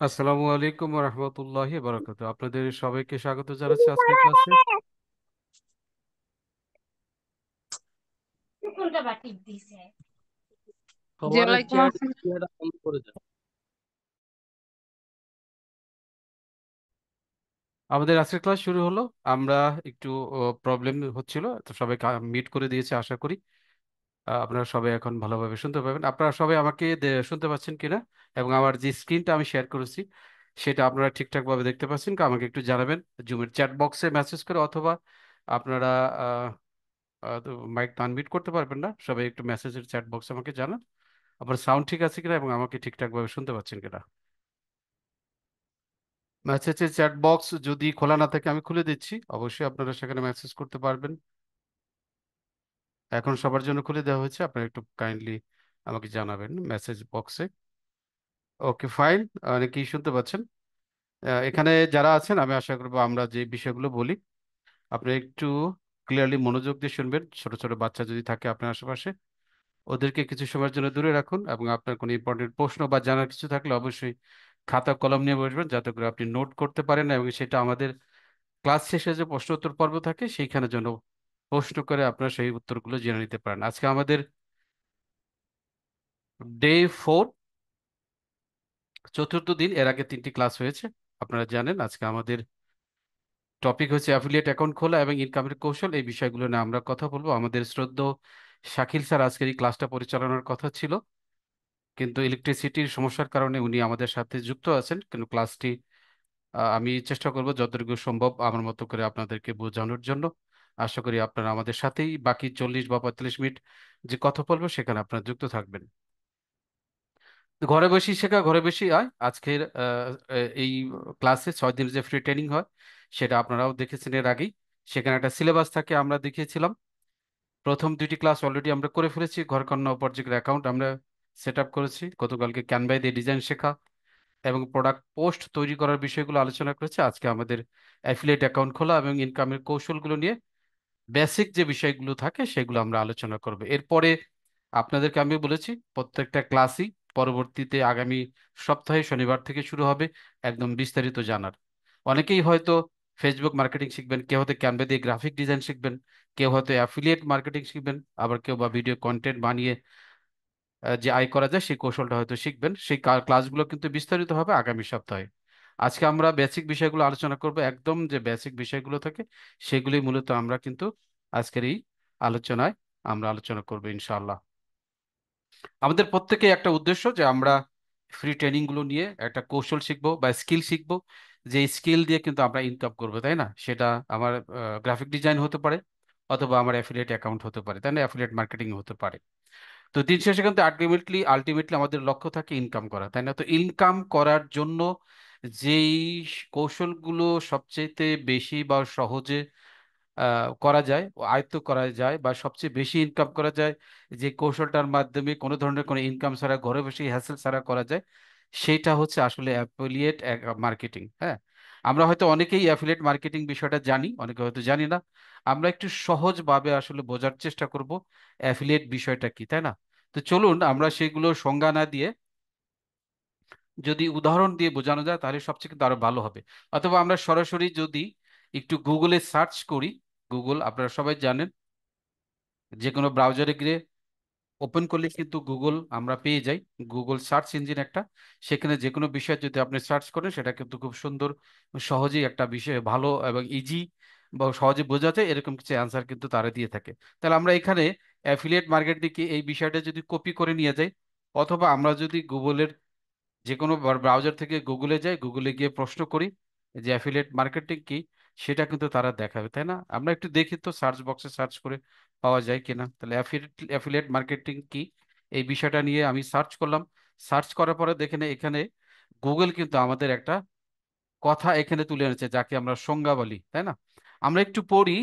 আসসালামু আলাইকুম রহমতুল্লাহি বারাকাতু। আপনাদের সবাইকে স্বাগত জানাচ্ছি আজকের ক্লাসে। জি, সবার ওয়ালাইকুম চ্যাট আসসালাম। বন্ধ করে দেন। আমাদের আজকের ক্লাস শুরু হলো। আমরা একটু প্রবলেম হচ্ছিল, তো সবাই মিট করে দিয়েছে আশা করি। আপনারা সবাই এখন ভালোভাবে শুনতে পাবেন। আপনারা সবাই আমাকে শুনতে পাচ্ছেন কিনা, এবং আমার যে স্ক্রিনটা আমি শেয়ার করেছি সেটা আপনারা ঠিকঠাক ভাবে দেখতে পাচ্ছেন কি আমাকে একটু জানাবেন। জুমের চ্যাট বক্সে মেসেজ করে, অথবা আপনারা মাইক আনমিউট করতে পারবেন না, সবাই একটু মেসেজের চ্যাট বক্সে আমাকে জানান আপনার সাউন্ড ঠিক আছে কিনা এবং আমাকে ঠিকঠাক ভাবে শুনতে পাচ্ছেন কিনা। মেসেজের চ্যাট বক্স যদি খোলা না থাকে আমি খুলে দিচ্ছি, অবশ্যই আপনারা সেখানে মেসেজ করতে পারবেন। এখন সবার জন্য খুলে দেওয়া হয়েছে, আপনারা একটু কাইন্ডলি আমাকে জানাবেন মেসেজ বক্সে। ওকে, ফাইন। অনেকেই শুনতে পাচ্ছেন। এখানে যারা আছেন আমি আশা করবো আমরা যে বিষয়গুলো বলি আপনি একটু ক্লিয়ারলি মনোযোগ দিয়ে শুনবেন। ছোট ছোট বাচ্চা যদি থাকে আপনার আশেপাশে, ওদেরকে কিছু সময়ের জন্য দূরে রাখুন, এবং আপনার কোনো ইম্পর্টেন্ট প্রশ্ন বা জানার কিছু থাকলে অবশ্যই খাতা কলম নিয়ে বসবেন, যাতে করে আপনি নোট করতে পারেন, এবং সেটা আমাদের ক্লাস শেষে যে প্রশ্ন উত্তর পর্ব থাকে সেইখানে যেন প্রশ্ন করে আপনারা সেই উত্তরগুলো জেনে নিতে পারেন। আজকে আমাদের ডে 4, চতুর্থ দিন। এর আগে 3টি ক্লাস হয়েছে আপনারা জানেন। আজকে আমাদের টপিক হচ্ছে অ্যাফিলিয়েট অ্যাকাউন্ট খোলা এবং ইনকামের কৌশল। এই বিষয়গুলো নিয়ে আমরা কথা বলবো। আমাদের শ্রদ্ধেয় শাকিল স্যার আজকের এই ক্লাসটা পরিচালনার কথা ছিল, কিন্তু ইলেকট্রিসিটির সমস্যার কারণে উনি আমাদের সাথে যুক্ত আছেন। কিন্তু ক্লাসটি আমি চেষ্টা করব যতটুকু সম্ভব আমার মতো করে আপনাদেরকে বোঝানোর জন্য। আশা করি আপনারা আমাদের সাথেই বাকি 40 বা 45 মিনিট যে কথা বলবো সেখানে আপনারা যুক্ত থাকবেন। ঘরে বসেই শেখা, ঘরে বসেই আয়। আজকের এই ক্লাসে 6 দিনের যে ফ্রি ট্রেনিং হয় সেটা আপনারাও দেখেছেন এর আগেই। সেখানে একটা সিলেবাস থাকে, আমরা দেখিয়েছিলাম। প্রথম 2টি ক্লাস অলরেডি আমরা করে ফেলেছি। ঘরকন্না উপার্জকের অ্যাকাউন্ট আমরা সেট আপ করেছি। গতকালকে ক্যানভাই দিয়ে ডিজাইন শেখা এবং প্রোডাক্ট পোস্ট তৈরি করার বিষয়গুলো আলোচনা করেছে। আজকে আমাদের অ্যাফিলিয়েট অ্যাকাউন্ট খোলা এবং ইনকামের কৌশলগুলো নিয়ে বেসিক যে বিষয়গুলো থাকে সেগুলো আমরা আলোচনা করব। এরপরে আপনাদেরকে আমি বলেছি প্রত্যেকটা ক্লাসই পরবর্তীতে আগামী সপ্তাহে শনিবার থেকে শুরু হবে একদম বিস্তারিত জানার। অনেকেই হয়তো ফেসবুক মার্কেটিং শিখবেন, কেউ হয়তো ক্যানভা দিয়ে গ্রাফিক ডিজাইন শিখবেন, কেউ হয়তো অ্যাফিলিয়েট মার্কেটিং শিখবেন, আবার কেউ বা ভিডিও কন্টেন্ট বানিয়ে যে আয় করা যায় সেই কৌশলটা হয়তো শিখবেন। সেই ক্লাসগুলো কিন্তু বিস্তারিত হবে আগামী সপ্তাহে। আজকে আমরা বেসিক বিষয়গুলো আলোচনা করব, একদম যে বেসিক বিষয়গুলো থাকে সেগুলি মূলত আমরা কিন্তু আজকের এই আলোচনায় আমরা আলোচনা করব ইনশাআল্লাহ। আমাদের প্রত্যেকে একটা উদ্দেশ্য যে আমরা ফ্রি ট্রেনিং গুলো নিয়ে একটা কৌশল শিখবো বা স্কিল শিখবো, যে স্কিল দিয়ে কিন্তু আমরা ইনকাম করবো, তাই না? সেটা আমার গ্রাফিক ডিজাইন হতে পারে, অথবা আমার অ্যাফিলিয়েট অ্যাকাউন্ট হতে পারে, তাই না? অ্যাফিলিয়েট মার্কেটিং হতে পারে। তো দিন শেষে কিন্তু আলটিমেটলি আমাদের লক্ষ্য থাকে ইনকাম করা, তাই না? তো ইনকাম করার জন্য যেই কৌশলগুলো সবচেয়ে বেশি বা সহজে করা যায়, আয়ত্ত করা যায়, বা সবচেয়ে বেশি ইনকাম করা যায়, যে কৌশলটার মাধ্যমে কোনো ধরনের কোনো ইনকাম ছাড়া ঘরে বসে হ্যাসেল ছাড়া করা যায়, সেটা হচ্ছে আসলে অ্যাফিলিয়েট মার্কেটিং। হ্যাঁ, আমরা হয়তো অনেকেই অ্যাফিলিয়েট মার্কেটিং বিষয়টা জানি, অনেকে হয়তো জানি না। আমরা একটু সহজভাবে আসলে বোঝার চেষ্টা করব অ্যাফিলিয়েট বিষয়টা কি, তাই না? তো চলুন আমরা সেগুলো সংজ্ঞা না দিয়ে যদি উদাহরণ দিয়ে বোঝানো যায় তাহলে সবচেয়ে কিন্তু আরো ভালো হবে। অথবা আমরা সরাসরি যদি একটু গুগলে সার্চ করি। গুগল আপনারা সবাই জানেন, যে কোনো ব্রাউজারে গিয়ে ওপেন করলে কিন্তু গুগল আমরা পেয়ে যাই। গুগল সার্চ ইঞ্জিন একটা, সেখানে যে কোনো বিষয় যদি আপনি সার্চ করেন সেটা কিন্তু খুব সুন্দর, সহজেই একটা বিষয় ভালো এবং ইজি বা সহজে বোঝা যায় এরকম কিছু অ্যান্সার কিন্তু তারা দিয়ে থাকে। তাহলে আমরা এখানে অ্যাফিলিয়েট মার্কেটিংকে এই বিষয়টা যদি কপি করে নিয়ে যাই, অথবা আমরা যদি গুগলের যে কোনো ব্রাউজার থেকে গুগলে যাই, গুগলে গিয়ে প্রশ্ন করি যে অ্যাফিলিয়েট মার্কেটিং কি, সেটা কিন্তু তারা দেখাবে, তাই না? আমরা একটু দেখি তো সার্চ বক্সে সার্চ করে পাওয়া যায় কিনা। তাহলে অ্যাফিলিয়েট মার্কেটিং কি এই বিষয়টা নিয়ে আমি সার্চ করলাম। সার্চ করার পরে দেখেন এখানে গুগল কিন্তু আমাদের একটা কথা এখানে তুলে এনেছে, যাকে আমরা সংজ্ঞা বলি, তাই না? আমরা একটু পড়ি,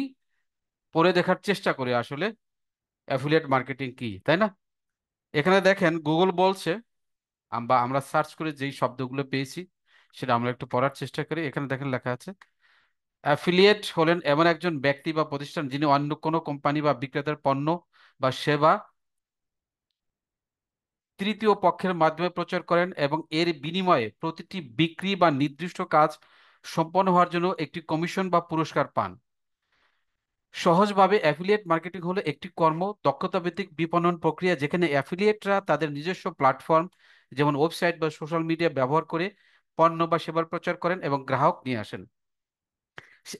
পড়ে দেখার চেষ্টা করি আসলে অ্যাফিলিয়েট মার্কেটিং কি, তাই না? এখানে দেখেন গুগল বলছে, বা আমরা সার্চ করে যেই শব্দগুলো পেয়েছি সেটা আমরা একটু পড়ার চেষ্টা করি। এখানে দেখেন লেখা আছে, অ্যাফিলিয়েট হলেন এমন একজন ব্যক্তি বা প্রতিষ্ঠান যিনি অন্য কোনো কোম্পানি বা বিক্রেতার পণ্য বা সেবা তৃতীয় পক্ষের মাধ্যমে প্রচার করেন এবং এর বিনিময়ে প্রতিটি বিক্রি বা নির্দিষ্ট কাজ সম্পন্ন হওয়ার জন্য একটি কমিশন বা পুরস্কার পান। সহজভাবে অ্যাফিলিয়েট মার্কেটিং হলো একটি দক্ষতা ভিত্তিক বিপণন প্রক্রিয়া যেখানে অ্যাফিলিয়েটরা তাদের নিজস্ব প্ল্যাটফর্ম যেমন ওয়েবসাইট বা সোশ্যাল মিডিয়া ব্যবহার করে পণ্য বা সেবার প্রচার করেন এবং গ্রাহক নিয়ে আসেন।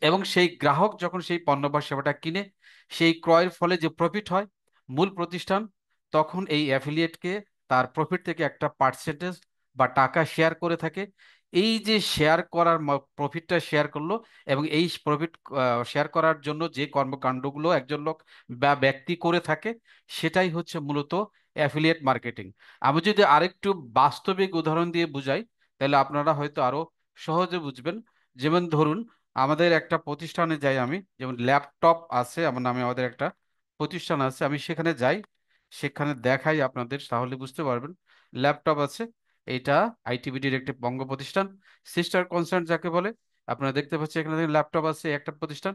এবং সেই গ্রাহক যখন সেই পণ্য বা সেবাটা কিনে, সেই ক্রয়ের ফলে যে প্রফিট হয়, মূল প্রতিষ্ঠান তখন এই অ্যাফিলিয়েটকে তার প্রফিট থেকে একটা পার্সেন্টেজ বা টাকা শেয়ার করে থাকে। এই যে শেয়ার করার প্রফিটটা শেয়ার করলো, এবং এই প্রফিট শেয়ার করার জন্য যে কর্মকাণ্ডগুলো একজন লোক বা ব্যক্তি করে থাকে, সেটাই হচ্ছে মূলত অ্যাফিলিয়েট মার্কেটিং। আমি যদি আরেকটু বাস্তবিক উদাহরণ দিয়ে বুঝাই, তাহলে আপনারা হয়তো আরো সহজে বুঝবেন। যেমন ধরুন, আমাদের একটা প্রতিষ্ঠানে যাই আমি, যেমন ল্যাপটপ আছে আমার নামে, আমাদের একটা প্রতিষ্ঠান আছে, আমি সেখানে যাই, সেখানে দেখাই আপনাদের, তাহলে বুঝতে পারবেন। ল্যাপটপ আছে, এটা আইটিবিডির একটি বঙ্গ প্রতিষ্ঠান, সিস্টার কনসার্ন যাকে বলে। আপনারা দেখতে পাচ্ছেন এখানে ল্যাপটপ আছে একটা প্রতিষ্ঠান,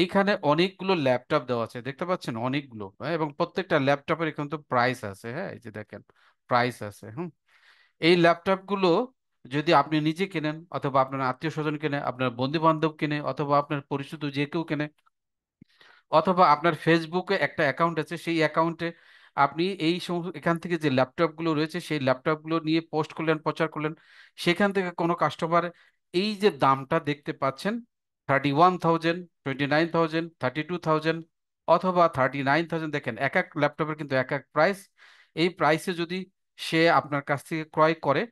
এইখানে অনেকগুলো ল্যাপটপ দেওয়া আছে, দেখতে পাচ্ছেন অনেকগুলো, হ্যাঁ, এবং প্রত্যেকটা ল্যাপটপের এখানে তো প্রাইস আছে, হ্যাঁ, এই যে দেখেন প্রাইস আছে। এই ল্যাপটপগুলো যদি আপনি নিজে কেনেন, অথবা আপনার আত্মীয় স্বজন কেনে, আপনার বন্ধু বান্ধব কেনে, অথবা আপনার পরিচিত যে কেউ কেনে, অথবা আপনার ফেসবুকে একটা অ্যাকাউন্ট আছে, সেই অ্যাকাউন্টে আপনি এই সমস্ত এখান থেকে যে ল্যাপটপগুলো রয়েছে সেই ল্যাপটপগুলো নিয়ে পোস্ট করলেন, প্রচার করলেন, সেখান থেকে কোনো কাস্টমার এই যে দামটা দেখতে পাচ্ছেন, 31,000, 29,000, 32,000, অথবা 39,000, দেখেন এক এক ল্যাপটপের কিন্তু এক এক প্রাইস। এই প্রাইসে যদি সে আপনার কাছ থেকে ক্রয় করে,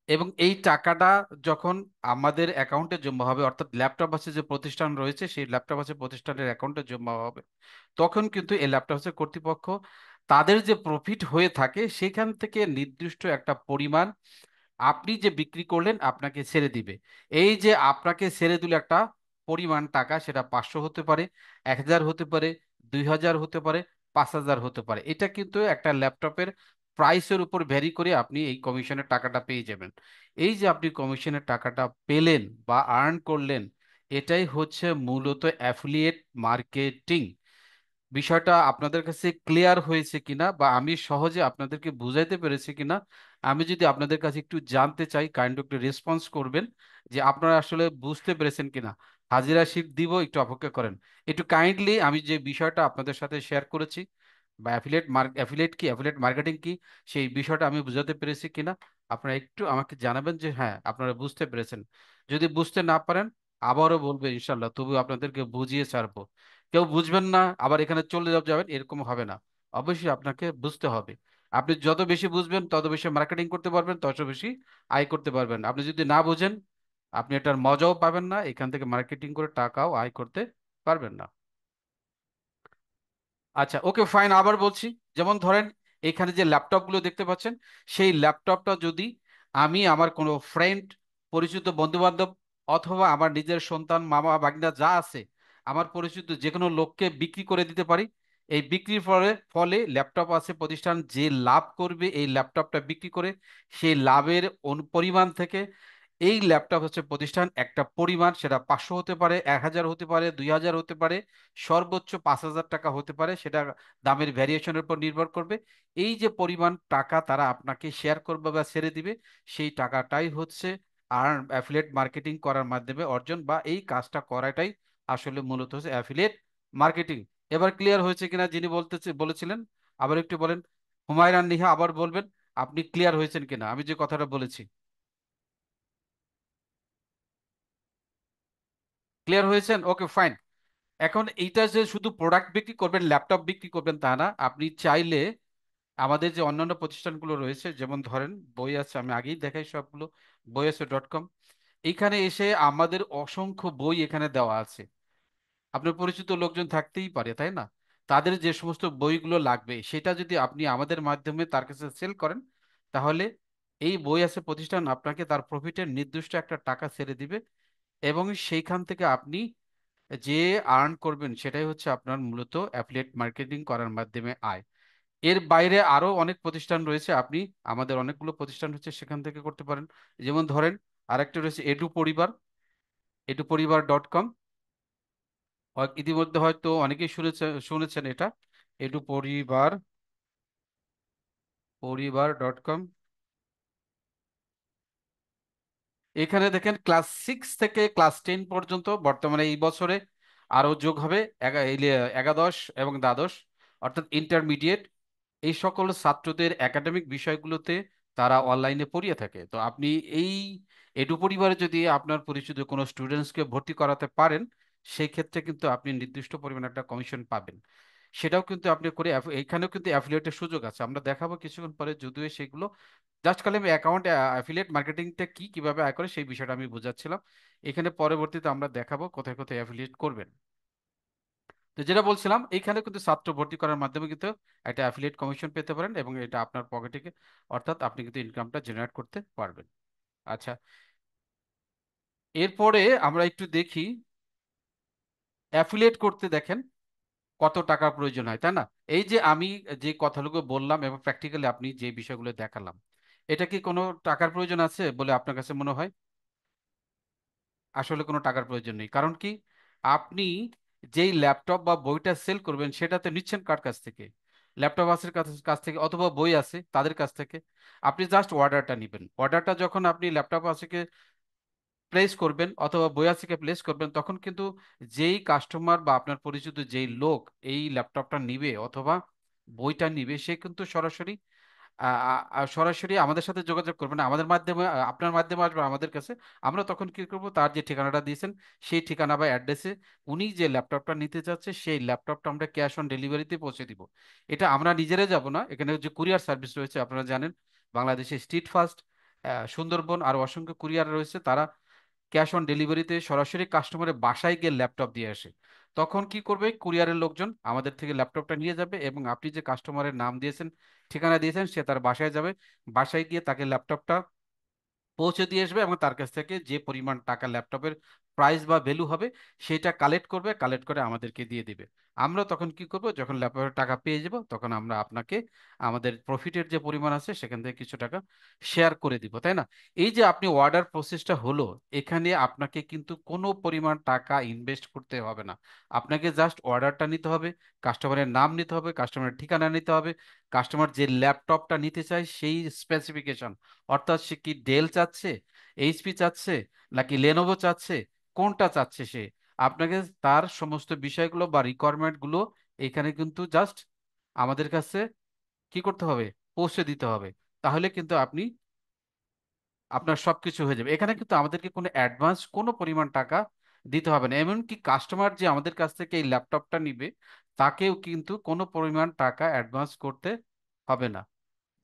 এবং এই টাকাটা যখন আমাদের অ্যাকাউন্টে জমা হবে, অর্থাৎ ল্যাপটপ আছে যে প্রতিষ্ঠান রয়েছে, সেই ল্যাপটপ আছে প্রতিষ্ঠানের অ্যাকাউন্টে জমা হবে, তখন কিন্তু এই ল্যাপটপ আছে কর্তৃপক্ষ তাদের যে প্রফিট হয়ে থাকে সেখান থেকে নির্দিষ্ট একটা পরিমাণ আপনি যে বিক্রি করলেন আপনাকে ছেড়ে দিবে। এই যে আপনাকে ছেড়ে দিল একটা পরিমাণ টাকা, সেটা 500 হতে পারে, 1,000 হতে পারে, 2,000 হতে পারে, 5,000 হতে পারে, এটা কিন্তু একটা ল্যাপটপের প্রাইসের উপর ভ্যারি করে আপনি এই কমিশনের টাকাটা পেয়ে যাবেন। এই যে আপনি কমিশনের টাকাটা পেলেন বা আর্ন করলেন, এটাই হচ্ছে মূলত অ্যাফিলিয়েট মার্কেটিং। বিষয়টা আপনাদের কাছে ক্লিয়ার হয়েছে কিনা, বা আমি সহজে আপনাদেরকে বুঝাইতে পেরেছি কিনা, আমি যদি আপনাদের কাছে একটু জানতে চাই, কাইন্ড একটু রেসপন্স করবেন যে আপনারা আসলে বুঝতে পেরেছেন কিনা। হাজিরা শিট দিব, একটু অপেক্ষা করেন। একটু কাইন্ডলি আমি যে বিষয়টা আপনাদের সাথে শেয়ার করেছি, বা অ্যাফিলিয়েট কি, অ্যাফিলিয়েট মার্কেটিং কি, সেই বিষয়টা আমি বুঝাতে পেরেছি কিনা, আপনারা একটু আমাকে জানাবেন যে হ্যাঁ আপনারা বুঝতে পেরেছেন। যদি বুঝতে না পারেন, আবারও বলবো ইনশাল্লাহ, তবু আপনাদেরকে বুঝিয়ে ছাড়বো। কেউ বুঝবেন না আবার এখানে চলে যাবেন, এরকম হবে না। অবশ্যই আপনাকে বুঝতে হবে। আপনি যত বেশি বুঝবেন তত বেশি মার্কেটিং করতে পারবেন, তত বেশি আয় করতে পারবেন। আপনি যদি না বুঝেন, আপনি এটার মজাও পাবেন না, এখান থেকে মার্কেটিং করে টাকাও আয় করতে পারবেন না। আচ্ছা, ওকে, ফাইন, আবার বলছি। যেমন ধরেন, এখানে যে ল্যাপটপগুলো দেখতে পাচ্ছেন, সেই ল্যাপটপটা যদি আমি আমার কোনো ফ্রেন্ড, পরিচিত বন্ধু বান্ধব, অথবা আমার নিজের সন্তান, মামা ভাগনা যা আছে, আমার পরিচিত যে কোনো লোককে বিক্রি করে দিতে পারি। এই বিক্রির ফলে ফলে ল্যাপটপ আছে প্রতিষ্ঠান যে লাভ করবে এই ল্যাপটপটা বিক্রি করে, সেই লাভের পরিমাণ থেকে এই ল্যাপটপ হচ্ছে প্রতিষ্ঠান একটা পরিমাণ, সেটা 500 হতে পারে, 1,000 হতে পারে, 2,000 হতে পারে, সর্বোচ্চ 5,000 টাকা হতে পারে, সেটা দামের ভ্যারিয়েশনের উপর নির্ভর করবে। এই যে পরিমাণ টাকা তারা আপনাকে শেয়ার করবে বা ছেড়ে দিবে, সেই টাকাটাই হচ্ছে আর অ্যাফিলিয়েট মার্কেটিং করার মাধ্যমে অর্জন, বা এই কাজটা করাটাই আসলে মূলত হচ্ছে অ্যাফিলিয়েট মার্কেটিং। এবার ক্লিয়ার হয়েছে কিনা যিনি বলেছিলেন, আবার একটু বলেন। হুমায়রান নিহা, আবার বলবেন আপনি ক্লিয়ার হয়েছেন কিনা আমি যে কথাটা বলেছি। ক্লিয়ার হয়েছেন, ওকে, ফাইন। এখন এইটা যে শুধু প্রোডাক্ট বিক্রি করবেন, ল্যাপটপ বিক্রি করবেন তা না, আপনি চাইলে আমাদের যে অন্যান্য প্রতিষ্ঠানগুলো রয়েছে, যেমন ধরেন বই আছে, আমি আগেই দেখাই সবগুলো, বইআছে.com, এখানে এসে আমাদের অসংখ্য বই এখানে দেওয়া আছে। আপনার পরিচিত লোকজন থাকতেই পারে, তাই না? তাদের যে সমস্ত বইগুলো লাগবে সেটা যদি আপনি আমাদের মাধ্যমে তার কাছে সেল করেন, তাহলে এই বই আছে প্রতিষ্ঠান আপনাকে তার প্রফিটের নির্দিষ্ট একটা টাকা ছেড়ে দিবে, এবং সেইখান থেকে আপনি যে আর্ন করবেন সেটাই হচ্ছে আপনার মূলত অ্যাফিলিয়েট মার্কেটিং করার মাধ্যমে আয়। এর বাইরে আরো অনেক প্রতিষ্ঠান রয়েছে, আপনি আমাদের অনেকগুলো প্রতিষ্ঠান হচ্ছে সেখান থেকে করতে পারেন। যেমন ধরেন, আরেকটা রয়েছে eduporibar.com। ইতিমধ্যে হয়তো অনেকেই শুনেছেন এটা, এডু পরিবার পরিবার.com। এখানে দেখেন ক্লাস 6 থেকে ক্লাস 10 পর্যন্ত বর্তমানে এই বছরে আরো যোগ হবে একাদশ এবং দ্বাদশ, অর্থাৎ ইন্টারমিডিয়েট। এই সকল ছাত্রদের একাডেমিক বিষয়গুলোতে তারা অনলাইনে পড়িয়ে থাকে। তো আপনি এই এডু পরিবারে যদি আপনার পরিচিত কোনো স্টুডেন্টসকে ভর্তি করাতে পারেন, সেই ক্ষেত্রে কিন্তু আপনি নির্দিষ্ট পরিমাণে একটা কমিশন পাবেন। সেটাও কিন্তু আপনি করে এখানেও কিন্তু অ্যাফিলিয়েটের সুযোগ আছে, আমরা দেখাবো কিছুক্ষণ পরে, যদিও সেগুলো জাস্ট খালি আমি অ্যাকাউন্ট অ্যাফিলিয়েট মার্কেটিংটা কি কিভাবে আয় করে সেই বিষয়টা আমি বোঝাচ্ছিলাম। এখানে পরবর্তীতে আমরা দেখাবো কোথায় কোথায় অ্যাফিলিয়েট করবেন। তো যেটা বলছিলাম, এইখানে কিন্তু ছাত্র ভর্তি করার মাধ্যমে কিন্তু একটা অ্যাফিলিয়েট কমিশন পেতে পারেন এবং এটা আপনার পকেটে, অর্থাৎ আপনি কিন্তু ইনকামটা জেনারেট করতে পারবেন। আচ্ছা, এরপরে আমরা একটু দেখি অ্যাফিলিয়েট করতে দেখেন কত টাকার প্রয়োজন হয়, তাই না? এই যে আমি যে কথাগুলো বললাম এবং প্র্যাকটিক্যালি আপনি যে বিষয়গুলো দেখালাম, এটা কি কোনো টাকার প্রয়োজন আছে বলে আপনার কাছে মনে হয়? আসলে কোনো টাকার প্রয়োজন নেই। কারণ কি, আপনি যেই ল্যাপটপ বা বইটা সেল করবেন সেটাতে নিচ্ছেন কার কাছ থেকে? ল্যাপটপ আছে কাছ কাছ থেকে, অথবা বই আছে তাদের কাছ থেকে। আপনি জাস্ট অর্ডারটা নেবেন। অর্ডারটা যখন আপনি ল্যাপটপ আছে প্লেস করবেন অথবা বইয়া থেকে প্লেস করবেন, তখন কিন্তু যেই কাস্টমার বা আপনার পরিচিত যেই লোক এই ল্যাপটপটা নিবে অথবা বইটা নিবে, সে কিন্তু সরাসরি সরাসরি আমাদের সাথে যোগাযোগ করবে না, আমাদের মাধ্যমে আপনার মাধ্যমে আসবে আমাদের কাছে। আমরা তখন কি করব, তার যে ঠিকানাটা দিয়েছেন সেই ঠিকানা বা অ্যাড্রেসে উনি যে ল্যাপটপটা নিতে চাচ্ছে সেই ল্যাপটপটা আমরা ক্যাশ অন ডেলিভারিতে পৌঁছে দিব। এটা আমরা নিজেরাই যাব না, এখানে যে কুরিয়ার সার্ভিস রয়েছে আপনারা জানেন, বাংলাদেশে স্ট্রিট ফাস্ট, সুন্দরবন আর অসংখ্য কুরিয়ার রয়েছে, তারা ক্যাশ অন ডেলিভারিতে সরাসরি কাস্টমারের বাসায় গিয়ে ল্যাপটপ দিয়ে আসে। তখন কি করবে, কুরিয়ারের লোকজন আমাদের থেকে ল্যাপটপটা নিয়ে যাবে এবং আপনি যে কাস্টমারের নাম দিয়েছেন, ঠিকানা দিয়েছেন, সে তার বাসায় যাবে। বাসায় গিয়ে তাকে ল্যাপটপটা পৌঁছে দিয়ে আসবে এবং তার কাছ থেকে যে পরিমাণ টাকা ল্যাপটপের প্রাইস বা ভ্যালু হবে সেটা কালেক্ট করবে, কালেক্ট করে আমাদেরকে দিয়ে দিবে। আমরা তখন কি করব, যখন ল্যাপটপের টাকা পেয়ে যাব তখন আমরা আপনাকে আমাদের প্রফিটের যে পরিমাণ আছে সেখান থেকে কিছু টাকা শেয়ার করে দিব, তাই না? এই যে আপনি অর্ডার প্রসেসটা হলো, এখানে আপনাকে কিন্তু কোনো পরিমাণ টাকা ইনভেস্ট করতে হবে না। আপনাকে জাস্ট অর্ডারটা নিতে হবে, কাস্টমারের নাম নিতে হবে, কাস্টমারের ঠিকানা নিতে হবে, কাস্টমার যে ল্যাপটপটা নিতে চায় সেই স্পেসিফিকেশন, অর্থাৎ সে কি ডেল চাচ্ছে, এইচপি চাচ্ছে, নাকি লেনোভো চাচ্ছে, কোনটা চাচ্ছে সে, আপনাকে তার সমস্ত বিষয়গুলো বা রিকোয়ারমেন্ট গুলো এখানে কিন্তু জাস্ট আমাদের কাছে কি করতে হবে, পৌঁছে দিতে হবে। তাহলে কিন্তু আপনি আপনার সবকিছু হয়ে যাবে। এখানে কিন্তু আমাদেরকে কোনো অ্যাডভান্স কোনো পরিমাণ টাকা দিতে হবে না, এমনকি কাস্টমার যে আমাদের কাছ থেকে এই ল্যাপটপটা নিবে তাকেও কিন্তু কোনো পরিমাণ টাকা অ্যাডভান্স করতে হবে না।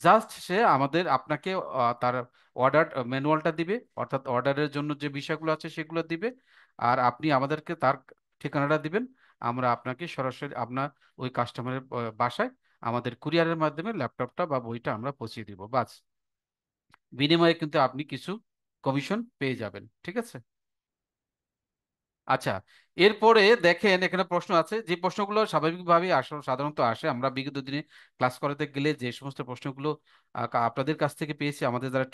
জাস্ট সে আমাদের আপনাকে তার অর্ডার ম্যানুয়ালটা দিবে, অর্থাৎ অর্ডারের জন্য যে বিষয়গুলো আছে সেগুলো দিবে, আর আপনি আমাদেরকে তার ঠিকানাটা দিবেন। আমরা আপনাকে সরাসরি আপনার ওই কাস্টমারের বাসায় আমাদের কুরিয়ারের মাধ্যমে ল্যাপটপটা বা বইটা আমরা পৌঁছে দিব, বাস। বিনিময়ে কিন্তু আপনি কিছু কমিশন পেয়ে যাবেন, ঠিক আছে? আচ্ছা, এরপরে দেখেন এখানে প্রশ্ন আছে, যে প্রশ্নগুলো স্বাভাবিকভাবেই সাধারণত আসে, আমরা বিগত দিনে ক্লাস করাতে গেলে যে সমস্ত প্রশ্নগুলো আপনাদের কাছ থেকে পেয়েছি, আমাদের যারা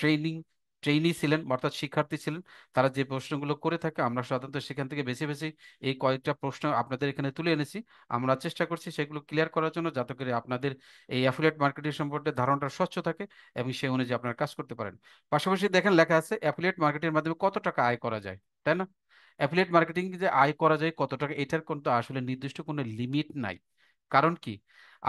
ট্রেইনি ছিলেন অর্থাৎ শিক্ষার্থী ছিলেন, তারা যে প্রশ্নগুলো করে থাকে আমরা সাধারণত সেখান থেকে বেছে বেছে এই কয়েকটা প্রশ্ন আপনাদের এখানে তুলে এনেছি। আমরা চেষ্টা করছি সেগুলো ক্লিয়ার করার জন্য, যাতে করে আপনাদের এই অ্যাফিলিয়েট মার্কেটিং সম্পর্কে ধারণাটা স্বচ্ছ থাকে এবং সেই অনুযায়ী আপনারা কাজ করতে পারেন। পাশাপাশি দেখেন লেখা আছে অ্যাফিলিয়েট মার্কেটিংয়ের মাধ্যমে কত টাকা আয় করা যায়, তাই না? অ্যাফিলিয়েট মার্কেটিং যে আয় করা যায় কত টাকা, এটার কিন্তু আসলে নির্দিষ্ট কোনো লিমিট নাই। কারণ কি,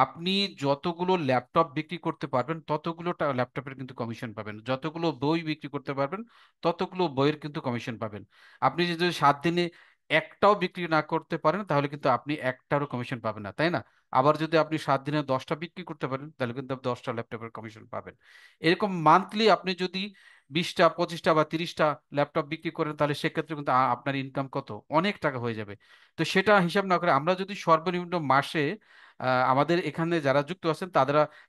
আপনি যতগুলো ল্যাপটপ বিক্রি করতে পারবেন ততগুলো ল্যাপটপের কিন্তু কমিশন পাবেন, যতগুলো বই বিক্রি করতে পারবেন ততগুলো বইয়ের কিন্তু কমিশন পাবেন। আপনি যদি 7 দিনে একটাও বিক্রি না করতে পারেন তাহলে কিন্তু আপনি একটারও কমিশন পাবেন না, তাই না? আবার যদি আপনি 7 দিনে 10টা বিক্রি করতে পারেন তাহলে কিন্তু আপনি 10টা ল্যাপটপের কমিশন পাবেন। এরকম মান্থলি আপনি যদি 20টা 25টা বা 30টা ল্যাপটপ বিক্রি করেন তাহলে সেক্ষেত্রে কিন্তু আপনার ইনকাম কত, অনেক টাকা হয়ে যাবে। তো সেটা হিসাব না করে আমরা যদি সর্বনিম্ন মাসে আমাদের এখানে যারা যুক্ত আছেন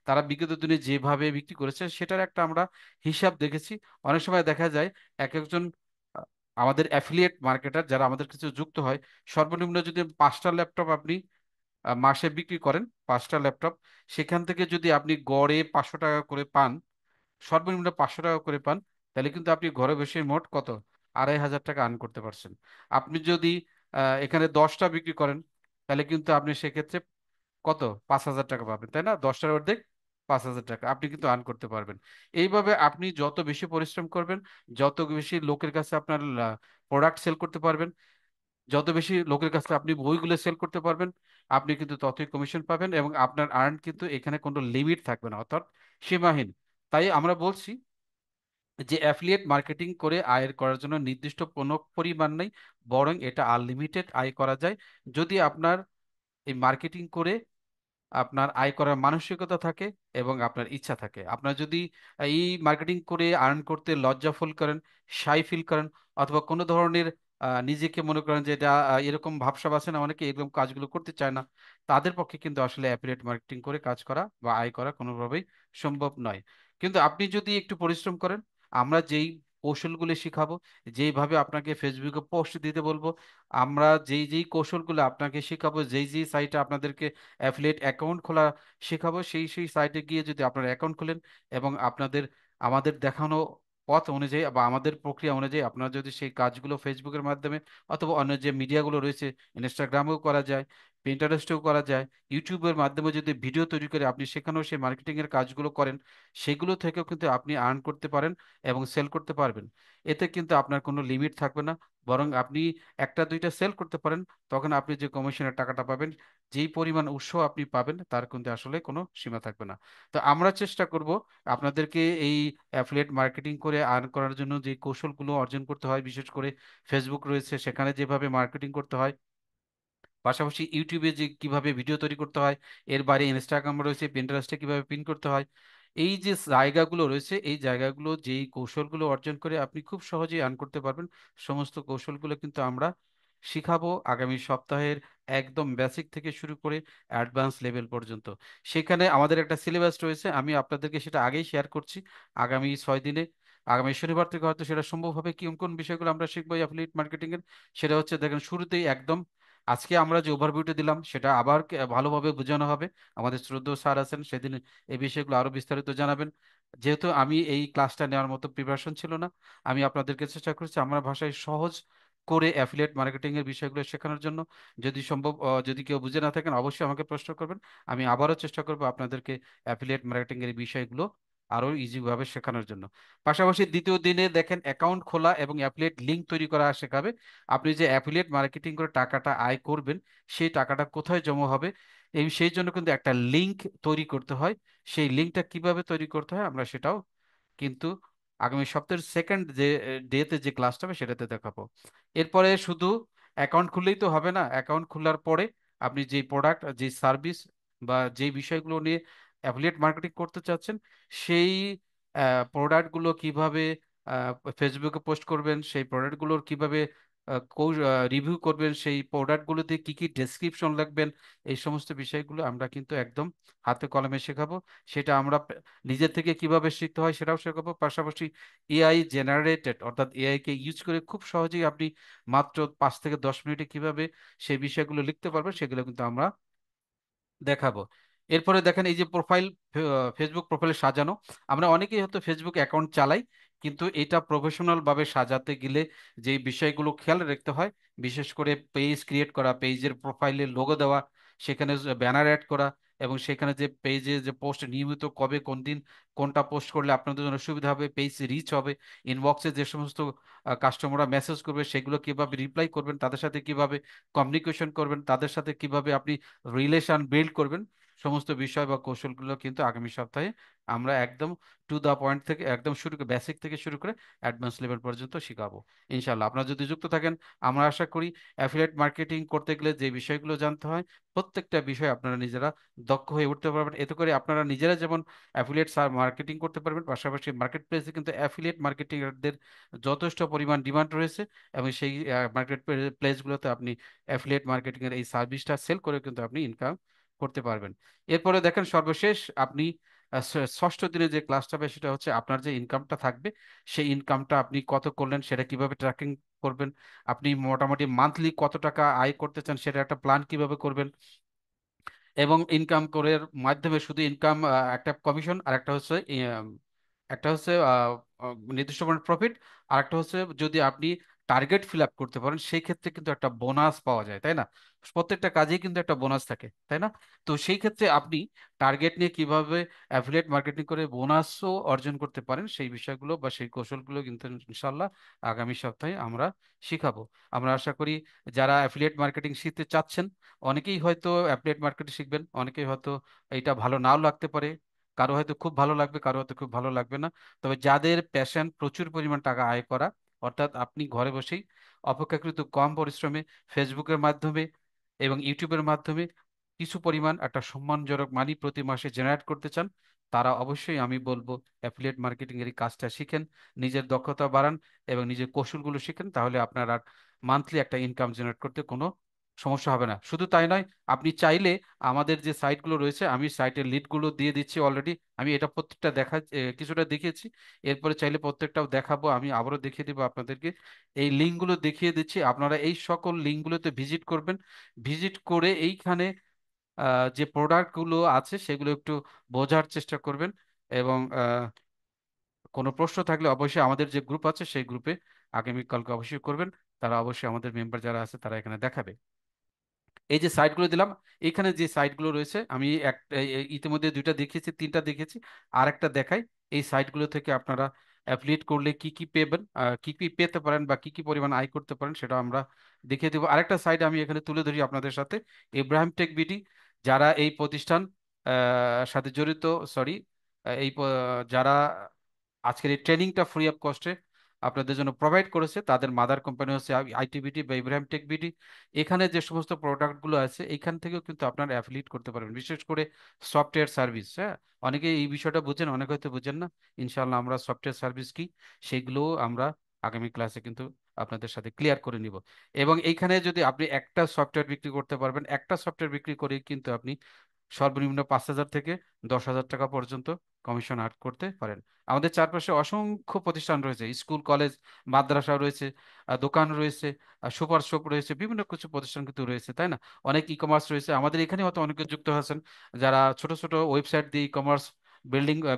তারা বিগত দিনে যেভাবে বিক্রি করেছে সেটার একটা আমরা হিসাব দেখেছি। অনেক সময় দেখা যায় এক একজন আহ, আমাদের অ্যাফিলিয়েট মার্কেটার যারা আমাদের কাছে যুক্ত হয়, সর্বনিম্ন যদি 5টা ল্যাপটপ আপনি মাসে বিক্রি করেন, 5টা ল্যাপটপ, সেখান থেকে যদি আপনি গড়ে 500 টাকা করে পান, সর্বনিম্ন 500 টাকা করে পান, তাহলে কিন্তু আপনি ঘরে বসে মোট কত, 2,500 টাকা আর্ন করতে পারছেন। আপনি যদি এখানে 10টা বিক্রি করেন তাহলে কিন্তু আপনি সেক্ষেত্রে কত, 5,000 টাকা পাবেন, তাই না? 10টার অর্ধেক 5,000 টাকা আপনি কিন্তু আর্ন করতে পারবেন। এইভাবে আপনি যত বেশি পরিশ্রম করবেন, যত বেশি লোকের কাছে আপনার প্রোডাক্ট সেল করতে পারবেন, যত বেশি লোকের কাছে আপনি বইগুলো সেল করতে পারবেন, আপনি কিন্তু ততই কমিশন পাবেন, এবং আপনার আর্ন কিন্তু এখানে কোনো লিমিট থাকবে না, অর্থাৎ সীমাহীন। তাই আমরা বলছি যে অ্যাফিলিয়েট মার্কেটিং করে আয়ের করার জন্য নির্দিষ্ট কোনো পরিমাণ নেই, বরং এটা আনলিমিটেড আয় করা যায় যদি আপনার এই মার্কেটিং করে আপনার আয় করার মানসিকতা থাকে এবং আপনার ইচ্ছা থাকে। আপনার যদি এই মার্কেটিং করে আর্ন করতে লজ্জা ফিল করেন, শাই ফিল করেন, অথবা কোনো ধরনের নিজেকে মনে করেন যে এটা এরকম ভাবসাব আছে না, অনেকে এরকম কাজগুলো করতে চায় না, তাদের পক্ষে কিন্তু আসলে অ্যাফিলিয়েট মার্কেটিং করে কাজ করা বা আয় করা কোনোভাবেই সম্ভব নয়। কিন্তু আপনি যদি একটু পরিশ্রম করেন, আমরা যেই কৌশলগুলো শিখাবো, যেইভাবে আপনাকে ফেসবুকে পোস্ট দিতে বলবো, আমরা যেই যেই কৌশলগুলো আপনাকে শেখাবো, যেই যেই সাইটে আপনাদেরকে অ্যাফিলিয়েট অ্যাকাউন্ট খোলা শেখাবো, সেই সেই সাইটে গিয়ে যদি আপনারা অ্যাকাউন্ট খোলেন এবং আপনাদের আমাদের দেখানো পথ অনুযায়ী বা আমাদের প্রক্রিয়া অনুযায়ী আপনারা যদি সেই কাজগুলো ফেসবুকের মাধ্যমে অথবা অন্য যে মিডিয়াগুলো রয়েছে, ইনস্টাগ্রামেও করা যায়, পিন্টারেস্টেও করা যায়, ইউটিউবের মাধ্যমে যদি ভিডিও তৈরি করে আপনি সেখানেও সেই মার্কেটিং এর কাজগুলো করেন, সেগুলো থেকেও কিন্তু আপনি আর্ন করতে পারেন এবং সেল করতে পারবেন। এতে কিন্তু আপনার কোনো লিমিট থাকবে না, বরং আপনি একটা দুইটা সেল করতে পারেন, তখন আপনি যে কমিশনের টাকাটা পাবেন, যেই পরিমাণ উৎস আপনি পাবেন, তার কিন্তু আসলে কোনো সীমা থাকবে না। তো আমরা চেষ্টা করব আপনাদেরকে এই অ্যাফিলিয়েট মার্কেটিং করে আর্ন করার জন্য যে কৌশলগুলো অর্জন করতে হয়, বিশেষ করে ফেসবুক রয়েছে সেখানে যেভাবে মার্কেটিং করতে হয়, পাশাপাশি ইউটিউবে যে কিভাবে ভিডিও তৈরি করতে হয়, এর বাইরে ইনস্টাগ্রাম রয়েছে, পিন্টারেস্টে কিভাবে পিন করতে হয়, এই যে জায়গাগুলো রয়েছে, এই জায়গাগুলো যেই কৌশলগুলো অর্জন করে আপনি খুব সহজেই আর্ন করতে পারবেন, সমস্ত কৌশলগুলো কিন্তু আমরা শিখাবো আগামী সপ্তাহের, একদম বেসিক থেকে শুরু করে অ্যাডভান্স লেভেল পর্যন্ত। সেখানে আমাদের একটা সিলেবাস রয়েছে, আমি আপনাদেরকে সেটা আগেই শেয়ার করছি। আগামী 6 দিনে, আগামী শনিবার থেকে হয়তো সেটা সম্ভব হবে। কি কোন বিষয়গুলো আমরা শিখবো অ্যাফিলিয়েট মার্কেটিং এর, সেটা হচ্ছে দেখেন শুরুতেই একদম আজকে আমরা যে ওভারভিউটা দিলাম সেটা আবার ভালোভাবে বোঝানো হবে। আমাদের শ্রদ্ধেয় স্যার আছেন, সেদিন এই বিষয়গুলো আরো বিস্তারিত জানাবেন। যেহেতু আমি এই ক্লাসটা নেওয়ার মতো প্রিপারেশন ছিল না, আমি আপনাদেরকে চেষ্টা করছি আমার ভাষায় সহজ করে অ্যাফিলিয়েট মার্কেটিং এর বিষয়গুলো শেখানোর জন্য। যদি সম্ভব যদি কেউ বুঝে না থাকেন অবশ্যই আমাকে প্রশ্ন করবেন, আমি আবারও চেষ্টা করবো আপনাদেরকে অ্যাফিলিয়েট মার্কেটিং এর বিষয়গুলো আরো ইজি ভাবে শেখানোর জন্য। পাশাপাশি দ্বিতীয় দিনে দেখেন অ্যাকাউন্ট খোলা এবং অ্যাফিলিয়েট লিংক তৈরি করা শেখাবে। আপনি যে অ্যাফিলিয়েট মার্কেটিং করে টাকাটা আয় করবেন, সেই টাকাটা কোথায় জমা হবে, এই সেই জন্য কিন্তু একটা লিংক তৈরি করতে হয়। সেই লিংকটা কিভাবে তৈরি করতে হয় আমরা সেটাও কিন্তু আগামী সপ্তাহের সেকেন্ড যে ডেতে যে ক্লাসটা হবে সেটাতে দেখাবো। এরপরে শুধু অ্যাকাউন্ট খুললেই তো হবে না, অ্যাকাউন্ট খোলার পরে আপনি যে প্রোডাক্ট, যে সার্ভিস বা যে বিষয়গুলো নিয়ে অ্যাফিলিয়েট মার্কেটিং করতে চাচ্ছেন, সেই প্রোডাক্টগুলো কিভাবে ফেসবুকে পোস্ট করবেন, সেই প্রোডাক্টগুলোর কিভাবে রিভিউ করবেন, সেই প্রোডাক্টগুলোতে কি কি ডেসক্রিপশন লিখবেন, এই সমস্ত বিষয়গুলো আমরা কিন্তু একদম হাতে কলমে শেখাবো। সেটা আমরা নিজের থেকে কিভাবে শিখতে হয় সেটাও শেখাবো। পাশাপাশি এআই জেনারেটেড, অর্থাৎ এআই কে ইউজ করে খুব সহজেই আপনি মাত্র 5 থেকে 10 মিনিটে কিভাবে সেই বিষয়গুলো লিখতে পারবেন, সেগুলো কিন্তু আমরা দেখাবো। এরপরে দেখেন এই যে প্রোফাইল, ফেসবুক প্রোফাইল সাজানো, আমরা অনেকেই হয়তো ফেসবুক অ্যাকাউন্ট চালাই, কিন্তু এটা প্রফেশনাল ভাবে সাজাতে গেলে যে বিষয়গুলো খেয়াল রাখতে হয়, বিশেষ করে পেজ ক্রিয়েট করা, পেজের প্রোফাইলে লোগো দেওয়া, সেখানে ব্যানার অ্যাড করা, এবং সেখানে যে পেজে যে পোস্ট নিয়মিত কবে কোন দিন কোনটা পোস্ট করলে আপনাদের জন্য সুবিধা হবে, পেজ রিচ হবে, ইনবক্সে যে সমস্ত কাস্টমাররা মেসেজ করবে সেগুলো কিভাবে রিপ্লাই করবেন, তাদের সাথে কিভাবে কমিউনিকেশন করবেন, তাদের সাথে কিভাবে আপনি রিলেশন বিল্ড করবেন, সমস্ত বিষয় বা কৌশলগুলো কিন্তু আগামী সপ্তাহে আমরা একদম টু দা পয়েন্ট থেকে একদম শুরু করে বেসিক থেকে শুরু করে অ্যাডভান্স লেভেল পর্যন্ত শিখাবো ইনশাল্লাহ। আপনারা যদি যুক্ত থাকেন, আমরা আশা করি অ্যাফিলিয়েট মার্কেটিং করতে গেলে যে বিষয়গুলো জানতে হয়, প্রত্যেকটা বিষয় আপনারা নিজেরা দক্ষ হয়ে উঠতে পারবেন। এতে করে আপনারা নিজেরা যেমন অ্যাফিলিয়েট মার্কেটিং করতে পারবেন, পাশাপাশি মার্কেট প্লেসে কিন্তু অ্যাফিলিয়েট মার্কেটিংদের যথেষ্ট পরিমাণ ডিমান্ড রয়েছে, এবং সেই মার্কেট প্লেসগুলোতে আপনি অ্যাফিলিয়েট মার্কেটিং এর এই সার্ভিসটা সেল করে কিন্তু আপনি ইনকাম করতে পারবেন। এরপরে দেখেন সর্বশেষ আপনি ষষ্ঠ দিনে যে ক্লাসটা হবে সেটা হচ্ছে আপনার যে ইনকামটা থাকবে, সেই ইনকামটা আপনি কত করলেন সেটা কিভাবে ট্র্যাকিং করবেন, আপনি মোটামুটি মান্থলি কত টাকা আয় করতে চান সেটা একটা প্ল্যান কিভাবে করবেন, এবং ইনকাম করে মাধ্যমে শুধু ইনকাম একটা কমিশন, আর একটা হচ্ছে একটা হচ্ছে নির্দিষ্ট পরিমাণ প্রফিট, আর একটা হচ্ছে যদি আপনি টার্গেট ফিল আপ করতে পারেন, সেই ক্ষেত্রে কিন্তু একটা বোনাস পাওয়া যায়, তাই না? প্রত্যেকটা কাজেই কিন্তু একটা বোনাস থাকে, তাই না? তো সেই ক্ষেত্রে আপনি টার্গেট নিয়ে কিভাবে অ্যাফিলিয়েট মার্কেটিং করে বোনাসও অর্জন করতে পারেন, সেই বিষয়গুলো বা সেই কৌশলগুলো কিন্তু ইনশাল্লাহ আগামী সপ্তাহে আমরা শিখাবো। আমরা আশা করি যারা অ্যাফিলিয়েট মার্কেটিং শিখতে চাচ্ছেন, অনেকেই হয়তো অ্যাফিলিয়েট মার্কেটিং শিখবেন, অনেকেই হয়তো এটা ভালো নাও লাগতে পারে, কারো হয়তো খুব ভালো লাগবে, কারো হয়তো খুব ভালো লাগবে না। তবে যাদের প্যাশন প্রচুর পরিমাণ টাকা আয় করা, অর্থাৎ আপনি ঘরে বসেই অপেক্ষাকৃত কম পরিশ্রমে ফেসবুকের মাধ্যমে এবং ইউটিউবের মাধ্যমে কিছু পরিমাণ একটা সম্মানজনক মানি প্রতি মাসে জেনারেট করতে চান, তারা অবশ্যই আমি বলবো অ্যাফিলিয়েট মার্কেটিং এর এই কাজটা শিখেন, নিজের দক্ষতা বাড়ান এবং নিজের কৌশলগুলো শিখেন, তাহলে আপনার আর মান্থলি একটা ইনকাম জেনারেট করতে কোনো সমস্যা হবে না। শুধু তাই নয়, আপনি চাইলে আমাদের যে সাইটগুলো রয়েছে, আমি সাইটের লিডগুলো দিয়ে দিচ্ছি অলরেডি। আমি এটা প্রত্যেকটা কিছুটা দেখিয়েছি, এরপরে চাইলে প্রত্যেকটাও দেখাবো, আমি আবারও দেখিয়ে দিব আপনাদেরকে। এই লিঙ্কগুলো দেখিয়ে দিচ্ছি, আপনারা এই সকল লিঙ্কগুলোতে ভিজিট করবেন। ভিজিট করে এইখানে যে প্রোডাক্টগুলো আছে সেগুলো একটু বোঝার চেষ্টা করবেন, এবং কোনো প্রশ্ন থাকলে অবশ্যই আমাদের যে গ্রুপ আছে সেই গ্রুপে আগামীকালকে অবশ্যই করবেন। তারা অবশ্যই আমাদের মেম্বার যারা আছে তারা এখানে দেখাবে। এই যে সাইটগুলো দিলাম, এখানে যে সাইটগুলো রয়েছে, আমি ইতিমধ্যে দুইটা দেখিয়েছি, তিনটা দেখেছি, আর একটা দেখাই। এই সাইটগুলো থেকে আপনারা অ্যাফিলিয়েট করলে কি কি পেবেন, কি কি পেতে পারেন বা কি কি পরিমাণ আয় করতে পারেন, সেটা আমরা দেখিয়ে দেবো। আরেকটা সাইট আমি এখানে তুলে ধরি আপনাদের সাথে, ইব্রাহিম টেক বিডি। যারা এই প্রতিষ্ঠান সাথে জড়িত, সরি, যারা আজকের এই ট্রেনিংটা ফ্রি অফ কস্টে আপনাদের জন্য প্রোভাইড করেছে, তাদের মাদার কোম্পানি হচ্ছে আইটিবিডি বা ইব্রাহিম টেক বিডি। এখানে যে সমস্ত প্রোডাক্টগুলো আছে এখান থেকেও কিন্তু আপনারা অ্যাফিলিয়েট করতে পারবেন, বিশেষ করে সফটওয়্যার সার্ভিস। হ্যাঁ, অনেকে এই বিষয়টা বুঝেন, অনেকে হয়তো বুঝেন না। ইনশাআল্লাহ আমরা সফটওয়্যার সার্ভিস কি সেগুলোও আমরা আগামী ক্লাসে কিন্তু আপনাদের সাথে ক্লিয়ার করে নিব। এবং এইখানে যদি আপনি একটা সফটওয়্যার বিক্রি করতে পারবেন, একটা সফটওয়্যার বিক্রি করে কিন্তু আপনি সর্বনিম্ন 5,000 থেকে 10,000 টাকা পর্যন্ত কমিশন আর্ন করতে পারেন। আমাদের চারপাশে অসংখ্য প্রতিষ্ঠান রয়েছে, স্কুল কলেজ মাদ্রাসা রয়েছে, দোকান রয়েছে, সুপার শপ রয়েছে, বিভিন্ন কিছু প্রতিষ্ঠান কিন্তু রয়েছে, তাই না? অনেক ই কমার্স রয়েছে, আমাদের এখানে হয়তো অনেকে যুক্ত আছেন যারা ছোট ছোট ওয়েবসাইট দিয়ে ই কমার্স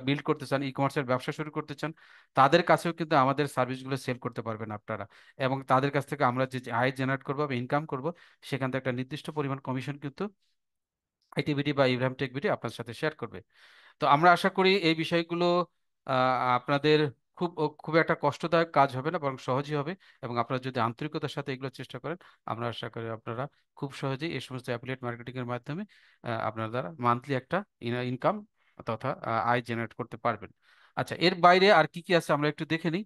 বিল্ড করতে চান, ই কমার্সের ব্যবসা শুরু করতে চান, তাদের কাছেও কিন্তু আমাদের সার্ভিসগুলো সেল করতে পারবেন আপনারা। এবং তাদের কাছ থেকে আমরা যে আয় জেনারেট করবো বা ইনকাম করব, সেখান থেকে একটা নির্দিষ্ট পরিমাণ কমিশন কিন্তু আইটিবিটি বা ইব্রাহিম টেক বিটি আপনার সাথে শেয়ার করবে। তো আমরা আশা করি এই বিষয়গুলো আপনাদের খুব খুব একটা কষ্টদায়ক কাজ হবে না, বরং সহজই হবে। এবং আপনারা যদি আন্তরিকতার সাথে এগুলো চেষ্টা করেন, আমরা আশা করি আপনারা খুব সহজেই এই সমস্ত অ্যাফিলিয়েট মার্কেটিং এর মাধ্যমে আপনার দ্বারা মান্থলি একটা ইনকাম তথা আয় জেনারেট করতে পারবেন। আচ্ছা, এর বাইরে আর কি কি আছে আমরা একটু দেখে নিই।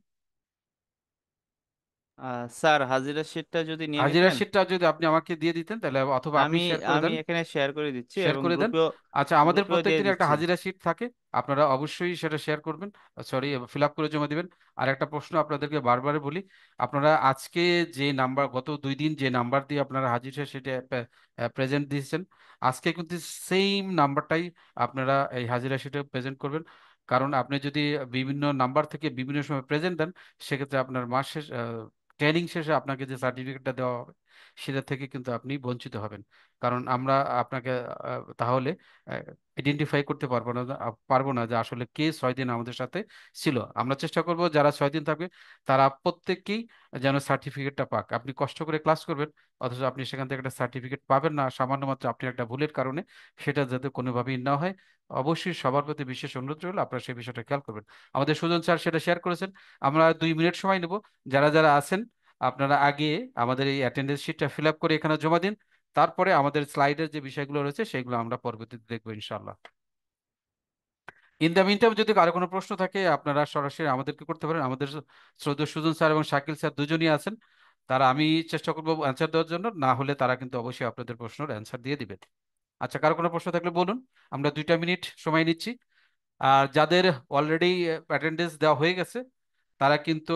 স্যার, হাজিরা শিটটা যদি নিয়ে হাজিরা নিতেন। শিটটা যদি আপনি আমাকে দিয়ে দিতেন, তাহলে অথবা আপনি আমি শেয়ার করে আমি দেন। এখানে শেয়ার করে দিচ্ছি শেয়ার এবং করে দেন। গ্রুপেও আচ্ছা, আমাদের গ্রুপেও দিয়ে প্রত্যেকদিন একটা দিচ্ছি। হাজিরা শিট থাকে, আপনারা অবশ্যই সেটা শেয়ার করবেন, সরি ফিল আপ করে জমা দিবেন। আর একটা প্রশ্ন আপনাদেরকে বারবার বলি, আপনারা আজকে যে নাম্বার, গত 2 দিন যে নাম্বার দিয়ে আপনারা হাজিরা সেটা প্রেজেন্ট দিয়েছেন, আজকে কিন্তু সেম নাম্বারটাই আপনারা এই হাজিরা শিটে প্রেজেন্ট করবেন। কারণ আপনি যদি বিভিন্ন নাম্বার থেকে বিভিন্ন সময় প্রেজেন্ট দেন, সেক্ষেত্রে আপনার মাস শেষ ট্রেনিং শেষে আপনাকে যে সার্টিফিকেটটা দেওয়া হবে সেটা থেকে কিন্তু আপনি বঞ্চিত হবেন। কারণ আমরা আপনাকে তাহলে আইডেন্টিফাই করতে পারবো না যে আসলে কে 6 দিন আমাদের সাথে ছিল। আমরা চেষ্টা করব যারা 6 দিন থাকবে তারা প্রত্যেককেই যেন সার্টিফিকেটটা পাক। আপনি কষ্ট করে ক্লাস করবেন, অথচ আপনি সেখান থেকে একটা সার্টিফিকেট পাবেন না সামান্য মাত্র আপনি একটা ভুলের কারণে, সেটা যাতে কোনোভাবেই না হয়। অবশ্যই সবার প্রতি বিশেষ অনুরোধ রইল, আপনারা সেই বিষয়টা খেয়াল করবেন। আমাদের সুজন স্যার সেটা শেয়ার করেছেন। আমরা 2 মিনিট সময় নেব, যারা যারা আছেন আপনারা আগে আমাদের এই অ্যাটেন্ডেন্স শিটটা ফিল আপ করে এখানে জমা দিন। তারপরে আমাদের স্লাইডের যে বিষয়গুলো রয়েছে সেগুলো আমরা পরবর্তীতে দেখবো ইনশাআল্লাহ। ইন দ্য মিনটাইম যদি কারো কোনো প্রশ্ন থাকে আপনারা সরাসরি আমাদেরকে করতে পারেন। আমাদের শ্রদ্ধেয় সুজন স্যার এবং শাকিল স্যার দুজনই আছেন, তারা, আমি চেষ্টা করবো অ্যান্সার দেওয়ার জন্য, না হলে তারা কিন্তু অবশ্যই আপনাদের প্রশ্নের অ্যান্সার দিয়ে দিবেন। আচ্ছা, কারো কোনো প্রশ্ন থাকলে বলুন, আমরা 2টা মিনিট সময় নিচ্ছি। আর যাদের অলরেডি অ্যাটেন্ডেন্স দেওয়া হয়ে গেছে, তারা কিন্তু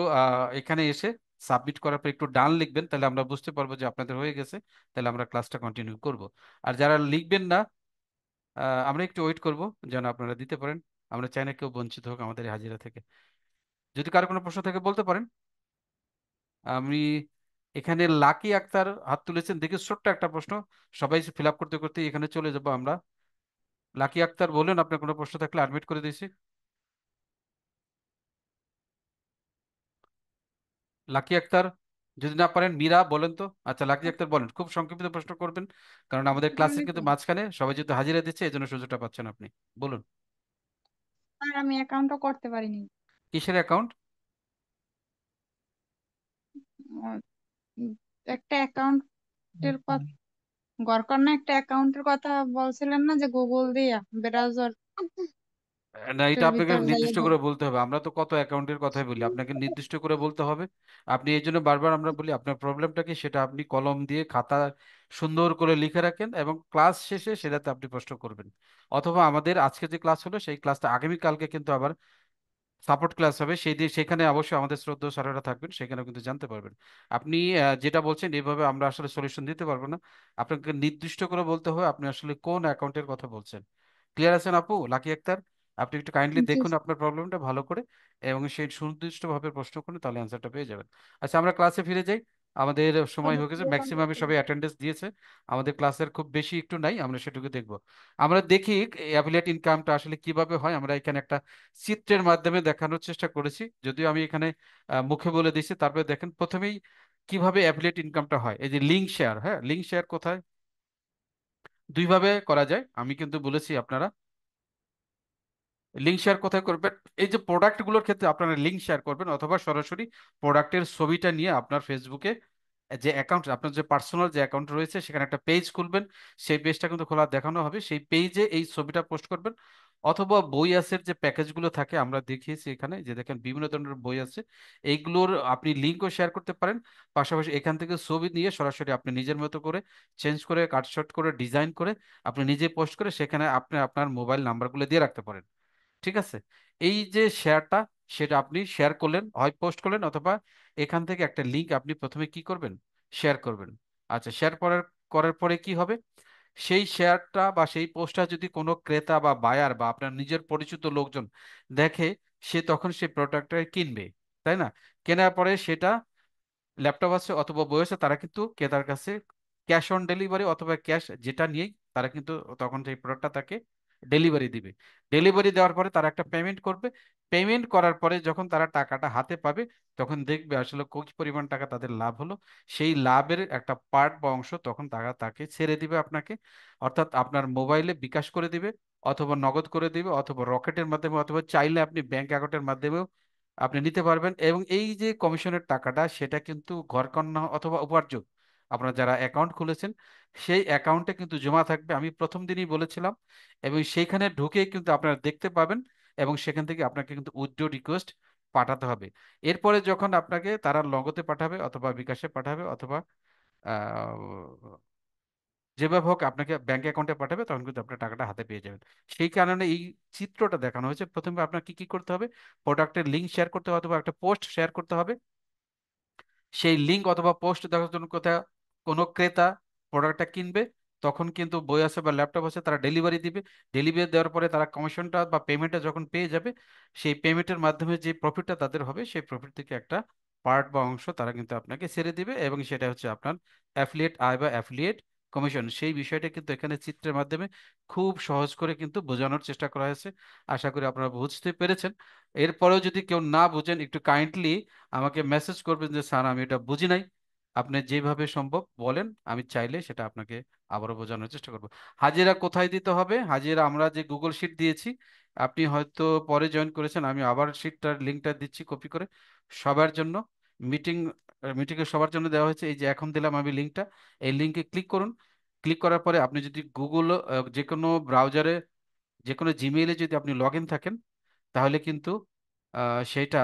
এখানে এসে সাবমিট করার পর একটু ডান লিখবেন, তাহলে আমরা বুঝতে পারবো যে আপনাদের হয়ে গেছে, তাহলে আমরা ক্লাসটা কন্টিনিউ করব। আর যারা লিখবেন না, আমরা একটু ওয়েট করব যেন আপনারা দিতে পারেন। আমরা চাই না কেউ বঞ্চিত হোক আমাদের এই হাজিরা থেকে। যদি কারো কোনো প্রশ্ন থাকে বলতে পারেন। আমি এখানে লাকি আক্তার হাত তুলেছেন, দেখি ছোট্ট একটা প্রশ্ন, সবাই ফিল আপ করতে করতে এখানে চলে যাব আমরা। লাকি আক্তার বলেন, আপনার কোনো প্রশ্ন থাকলে অ্যাডমিট করে দিয়েছি। লাকি আক্তার। যদি না পারেন মীরা বলেন তো। আচ্ছা, লাকি আক্তার বলেন, খুব সংক্ষিপ্ত প্রশ্ন করবেন, কারণ আমাদের ক্লাসে আমি কিন্তু মাঝখানে সবাই যেহেতু হাজিরা দিচ্ছে এই জন্য সুযোগটা পাচ্ছেন আপনি। বলুন। আর আমি অ্যাকাউন্টও করতে পারিনি। কিসের অ্যাকাউন্ট? উম, একটা অ্যাকাউন্টের কথা, গড়কন্যা একটা অ্যাকাউন্টের কথা বলছিলেন না, যে গুগল দিয়ে ব্রাউজার না, এটা আপনাকে ভিতর যাইয়ে নির্দিষ্ট করে বলতে হবে। আমরা তো কত অ্যাকাউন্টের কথাই বলি, আপনাকে নির্দিষ্ট করে বলতে হবে। আপনি এই জন্য বারবার আমরা বলি আপনার প্রবলেমটা কি সেটা আপনি কলম দিয়ে খাতা সুন্দর করে লিখে রাখেন এবং ক্লাস শেষে সেটাতে আপনি প্রশ্ন করবেন। অথবা আমাদের আজকে যে ক্লাস হলো সেই ক্লাসটা আগামীকালকে কিন্তু আবার সাপোর্ট ক্লাস হবে, সেই দিন সেখানে অবশ্যই আমাদের শ্রদ্ধেয় স্যারেরা থাকবেন, সেখানে কিন্তু জানতে পারবেন। আপনি যেটা বলছেন এইভাবে আমরা আসলে সলিউশন দিতে পারবো না। আপনাকে নির্দিষ্ট করে বলতে হবে আপনি আসলে কোন অ্যাকাউন্টের কথা বলছেন। ক্লিয়ার আছেন আপু লাকি আক্তার? আপনি একটু কাইন্ডলি জি দেখুন আপনার প্রবলেমটা ভালো করে এবং সেই সুনির্দিষ্টভাবে প্রশ্ন করুন, তাহলে অ্যান্সারটা পেয়ে যাবেন। আচ্ছা, আমরা ক্লাসে ফিরে যাই। আমাদের সময় হয়ে গেছে, ম্যাক্সিমাম সবাই অ্যাটেন্ডেন্স দিয়েছে। আমাদের ক্লাসের খুব বেশি একটু নাই, আমরা সেটুকু দেখব। আমরা দেখি অ্যাফিলিয়েট ইনকামটা আসলে কিভাবে হয়। আমরা এখানে একটা চিত্রের মাধ্যমে দেখানোর চেষ্টা করেছি, যদিও আমি এখানে মুখে বলে দিচ্ছি। তারপরে দেখেন প্রথমেই কিভাবে অ্যাফিলিয়েট ইনকামটা হয়। এই যে লিঙ্ক শেয়ার, হ্যাঁ লিঙ্ক শেয়ার কোথায় দুইভাবে করা যায় আমি কিন্তু বলেছি আপনারা। লিঙ্ক শেয়ার কোথায় করবেন? এই যে প্রোডাক্টগুলোর ক্ষেত্রে আপনারা লিঙ্ক শেয়ার করবেন, অথবা সরাসরি প্রোডাক্টের ছবিটা নিয়ে আপনার ফেসবুকে যে অ্যাকাউন্ট, আপনার যে পার্সোনাল যে অ্যাকাউন্ট রয়েছে সেখানে একটা পেজ খুলবেন। সেই পেজটা কিন্তু খোলা দেখানো হবে, সেই পেজে এই ছবিটা পোস্ট করবেন। অথবা বই আছের যে প্যাকেজগুলো থাকে আমরা দেখিয়েছি এখানে, যে দেখেন বিভিন্ন ধরনের বই আছে, এইগুলোর আপনি লিঙ্কও শেয়ার করতে পারেন। পাশাপাশি এখান থেকে ছবি নিয়ে সরাসরি আপনি নিজের মতো করে চেঞ্জ করে কাটশট করে ডিজাইন করে আপনি নিজে পোস্ট করে সেখানে আপনি আপনার মোবাইল নাম্বারগুলো দিয়ে রাখতে পারেন। ঠিক আছে? এই যে শেয়ারটা, সেটা আপনি শেয়ার করলেন, হয় পোস্ট করলেন, অথবা এখান থেকে একটা লিংক আপনি প্রথমে কি করবেন, শেয়ার করবেন। আচ্ছা, শেয়ার করার করার পরে কি হবে? সেই শেয়ারটা বা সেই পোস্টটা যদি কোনো ক্রেতা বা বায়ার বা আপনার নিজের পরিচিত লোকজন দেখে, সে তখন সেই প্রোডাক্টটা কিনবে, তাই না? কেনার পরে সেটা ল্যাপটপ আছে অথবা বই আছে, তারা কিন্তু ক্রেতার কাছে ক্যাশ অন ডেলিভারি অথবা ক্যাশ যেটা নিয়েই তারা কিন্তু তখন সেই প্রোডাক্টটা তাকে ডেলিভারি দিবে। ডেলিভারি দেওয়ার পরে তারা একটা পেমেন্ট করবে। পেমেন্ট করার পরে যখন তারা টাকাটা হাতে পাবে, তখন দেখবে আসলে কি পরিমাণ টাকা তাদের লাভ হলো। সেই লাভের একটা পার্ট বা অংশ তখন তারা তাকে ছেড়ে দিবে আপনাকে, অর্থাৎ আপনার মোবাইলে বিকাশ করে দিবে, অথবা নগদ করে দিবে, অথবা রকেটের মাধ্যমে, অথবা চাইলে আপনি ব্যাংক অ্যাকাউন্টের মাধ্যমেও আপনি নিতে পারবেন। এবং এই যে কমিশনের টাকাটা সেটা কিন্তু ঘরকন্না অথবা উপার্জন আপনারা যারা অ্যাকাউন্ট খুলেছেন সেই অ্যাকাউন্টে কিন্তু জমা থাকবে, আমি প্রথম দিনই বলেছিলাম। এবং সেইখানে ঢুকেই কিন্তু আপনারা দেখতে পাবেন, এবং সেখান থেকে আপনাকে কিন্তু উইথড্র রিকোয়েস্ট পাঠাতে হবে। এরপরে যখন আপনাকে তারা নগদে পাঠাবে অথবা বিকাশে পাঠাবে অথবা যেভাবে হোক আপনাকে ব্যাংক অ্যাকাউন্টে পাঠাবে, তখন কিন্তু আপনার টাকাটা হাতে পেয়ে যাবেন। সেই কারণে এই চিত্রটা দেখানো হয়েছে। প্রথমে আপনার কি কি করতে হবে? প্রোডাক্টের লিঙ্ক শেয়ার করতে হবে অথবা একটা পোস্ট শেয়ার করতে হবে। সেই লিঙ্ক অথবা পোস্ট দেখার জন্য কোথাও কোনো ক্রেতা প্রোডাক্টটা কিনবে, তখন কিন্তু বই আছে বা ল্যাপটপ আছে, তারা ডেলিভারি দিবে। ডেলিভারি দেওয়ার পরে তারা কমিশনটা বা পেমেন্টটা যখন পেয়ে যাবে, সেই পেমেন্টের মাধ্যমে যে প্রফিটটা তাদের হবে সেই প্রফিট থেকে একটা পার্ট বা অংশ তারা কিন্তু আপনাকে ছেড়ে দিবে, এবং সেটা হচ্ছে আপনার অ্যাফিলিয়েট আয় বা অ্যাফিলিয়েট কমিশন। সেই বিষয়টা কিন্তু এখানে চিত্রের মাধ্যমে খুব সহজ করে কিন্তু বোঝানোর চেষ্টা করা হয়েছে। আশা করি আপনারা বুঝতে পেরেছেন। এরপরেও যদি কেউ না বুঝেন, একটু কাইন্ডলি আমাকে মেসেজ করবেন যে স্যার আমি এটা বুঝি নাই। আপনি যেভাবে সম্ভব বলেন, আমি চাইলে সেটা আপনাকে আবারও বোঝানোর চেষ্টা করব। হাজিরা কোথায় দিতে হবে? হাজিরা আমরা যে গুগল শিট দিয়েছি, আপনি হয়তো পরে জয়েন করেছেন, আমি আবার শিটটার লিঙ্কটা দিচ্ছি কপি করে সবার জন্য। মিটিং মিটিংয়ে সবার জন্য দেওয়া হয়েছে, এই যে এখন দিলাম আমি লিঙ্কটা। এই লিঙ্কে ক্লিক করুন। ক্লিক করার পরে আপনি যদি গুগল যে কোনো ব্রাউজারে যে কোনো জিমেইলে যদি আপনি লগ ইন থাকেন, তাহলে কিন্তু সেটা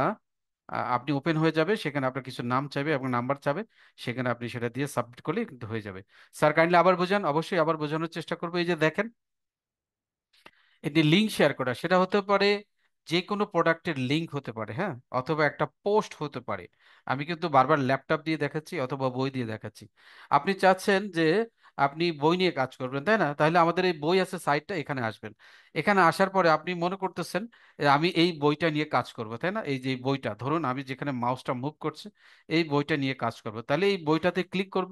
আপনি ওপেন হয়ে যাবে। সেখানে আপনার কিছু নাম চাইবে এবং নাম্বার চাবে, সেখানে আপনি সেটা দিয়ে সাবমিট করলে কিন্তু হয়ে যাবে। স্যার কাইন্ডলি আবার বোঝান। অবশ্যই আবার বোঝানোর চেষ্টা করবো। এই যে দেখেন, এটি লিঙ্ক শেয়ার করা, সেটা হতে পারে যে কোনো প্রোডাক্টের লিঙ্ক হতে পারে, হ্যাঁ, অথবা একটা পোস্ট হতে পারে। আমি কিন্তু বারবার ল্যাপটপ দিয়ে দেখাচ্ছি অথবা বই দিয়ে দেখাচ্ছি। আপনি চাচ্ছেন যে আপনি বই নিয়ে কাজ করবেন, তাই না? তাহলে আমাদের এই বই আছে সাইটটা, এখানে আসবেন। এখানে আসার পরে আপনি মনে করতেছেন আমি এই বইটা নিয়ে কাজ করব, তাই না? এই যে এই বইটা ধরুন, আমি যেখানে মাউসটা মুভ করছে এই বইটা নিয়ে কাজ করব, তাহলে এই বইটাতে ক্লিক করব।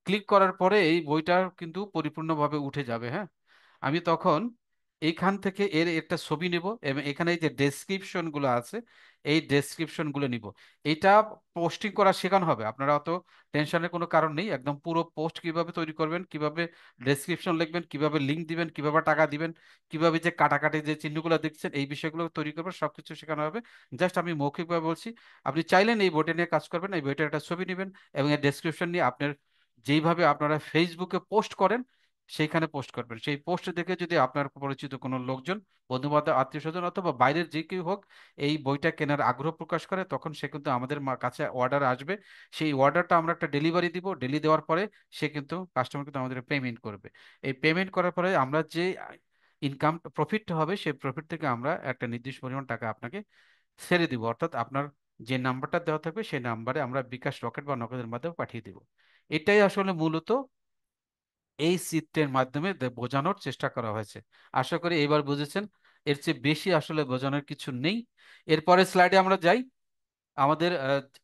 ক্লিক করার পরে এই বইটা কিন্তু পরিপূর্ণভাবে উঠে যাবে, হ্যাঁ। আমি তখন এইখান থেকে এর একটা ছবি নিব এবং এখানে এই যে ডেসক্রিপশন গুলো আছে এই ডেসক্রিপশন গুলো নিব। এটা পোস্টিং করা শেখানো হবে, আপনারা অত টেনশনের কোনো কারণ নেই। একদম পুরো পোস্ট কিভাবে তৈরি করবেন, কিভাবে ডেসক্রিপশন লিখবেন, কিভাবে লিংক দিবেন, কিভাবে টাকা দিবেন, কিভাবে যে কাটাকাটি যে চিহ্নগুলো দেখছেন এই বিষয়গুলো তৈরি করবেন, সবকিছু শেখানো হবে। জাস্ট আমি মৌখিকভাবে বলছি, আপনি চাইলেন এই বইটা নিয়ে কাজ করবেন, এই বইটার একটা ছবি নেবেন এবং এর ডেসক্রিপশন নিয়ে আপনার যেইভাবে আপনারা ফেসবুকে পোস্ট করেন সেইখানে পোস্ট করবেন। সেই পোস্ট দেখে যদি আপনার পরিচিত কোনো লোকজন, বন্ধু বান্ধব, আত্মীয় স্বজন অথবা বাইরের যে কেউ হোক এই বইটা কেনার আগ্রহ প্রকাশ করে, তখন সে কিন্তু আমাদের কাছে অর্ডার আসবে। সেই অর্ডারটা আমরা একটা ডেলিভারি দিব, দেওয়ার পরে সে কিন্তু কাস্টমার কিন্তু আমাদের পেমেন্ট করবে। এই পেমেন্ট করার পরে আমরা যে ইনকাম প্রফিটটা হবে সেই প্রফিট থেকে আমরা একটা নির্দিষ্ট পরিমাণ টাকা আপনাকে ছেড়ে দিব, অর্থাৎ আপনার যে নাম্বারটা দেওয়া থাকবে সেই নাম্বারে আমরা বিকাশ, রকেট বা নগদের মাধ্যমে পাঠিয়ে দিব। এটাই আসলে মূলত এই চিত্রের মাধ্যমে বোঝানোর চেষ্টা করা হয়েছে। আশা করি এবার বুঝেছেন। এর চেয়ে বেশি আসলে বোঝানোর কিছু নেই। এরপরে স্লাইডে আমরা যাই। আমাদের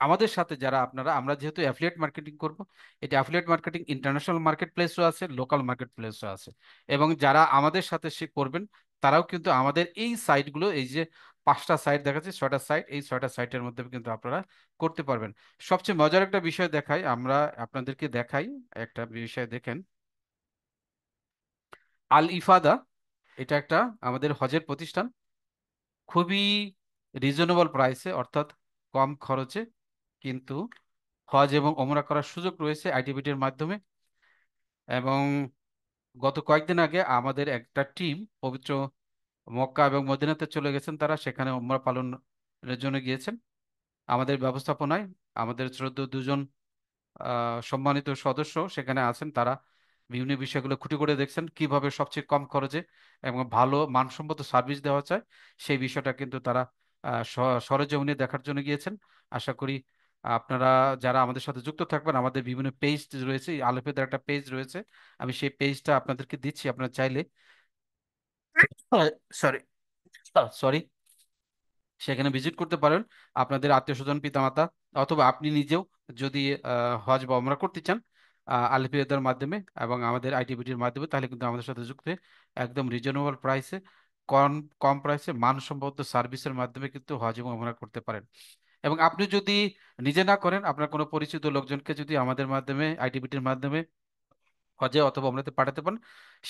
আমাদের সাথে যারা আপনারা, আমরা যেহেতু অ্যাফিলিয়েট মার্কেটিং করব, এটা অ্যাফিলিয়েট মার্কেটিং ইন্টারন্যাশনাল মার্কেট প্লেসও আছে, লোকাল মার্কেট প্লেসও আছে। এবং যারা আমাদের সাথে সে করবেন তারাও কিন্তু আমাদের এই সাইটগুলো, এই যে 5টা সাইট দেখাচ্ছে, 6টা সাইট, এই 6টা সাইটের মধ্যে কিন্তু আপনারা করতে পারবেন। সবচেয়ে মজার একটা বিষয় দেখাই, আমরা আপনাদেরকে দেখাই একটা বিষয়। দেখেন, আল ইফাদা, এটা একটা আমাদের হজের প্রতিষ্ঠান। খুবই রিজনেবল প্রাইসে, অর্থাৎ কম খরচে কিন্তু হজ এবং ওমরা করার সুযোগ রয়েছে আইটিবিটির মাধ্যমে। এবং গত কয়েকদিন আগে আমাদের একটা টিম পবিত্র মক্কা এবং মদিনাতে চলে গেছেন, তারা সেখানে ওমরা পালনের জন্য গিয়েছেন। আমাদের ব্যবস্থাপনায় আমাদের শ্রদ্ধেয় দুজন সম্মানিত সদস্য সেখানে আছেন, তারা বিভিন্ন বিষয়গুলো খুঁটি করে দেখছেন কিভাবে সবচেয়ে কম খরচে এবং ভালো মানসম্মত সার্ভিস দেওয়া যায়। সেই বিষয়টা কিন্তু তারা সরেজমিনে দেখার জন্য গিয়েছেন। আশা করি আপনারা যারা আমাদের সাথে যুক্ত থাকবেন, আমাদের বিভিন্ন পেজ রয়েছে, আলেফেদের একটা পেজ রয়েছে, আমি সেই পেজটা আপনাদেরকে দিচ্ছি, আপনারা চাইলে সরি সরি সেখানে ভিজিট করতে পারেন। আপনাদের আত্মীয় স্বজন, পিতামাতা অথবা আপনি নিজেও যদি হজ বা ওমরা করতে চান আলিপিয়াদার মাধ্যমে এবং আমাদের আইটিবিটির মাধ্যমে, তাহলে কিন্তু আমাদের সাথে যুক্ত হয়ে একদম রিজনেবল প্রাইসে, কম কম প্রাইসে মানসম্মত সার্ভিসের মাধ্যমে কিন্তু হজ এবং ওমরা করতে পারেন। এবং আপনি যদি নিজে না করেন, আপনার কোনো পরিচিত লোকজনকে যদি আমাদের মাধ্যমে, আইটিবিটির মাধ্যমে হজে অথবা ওমরাতে পাঠাতে পারেন,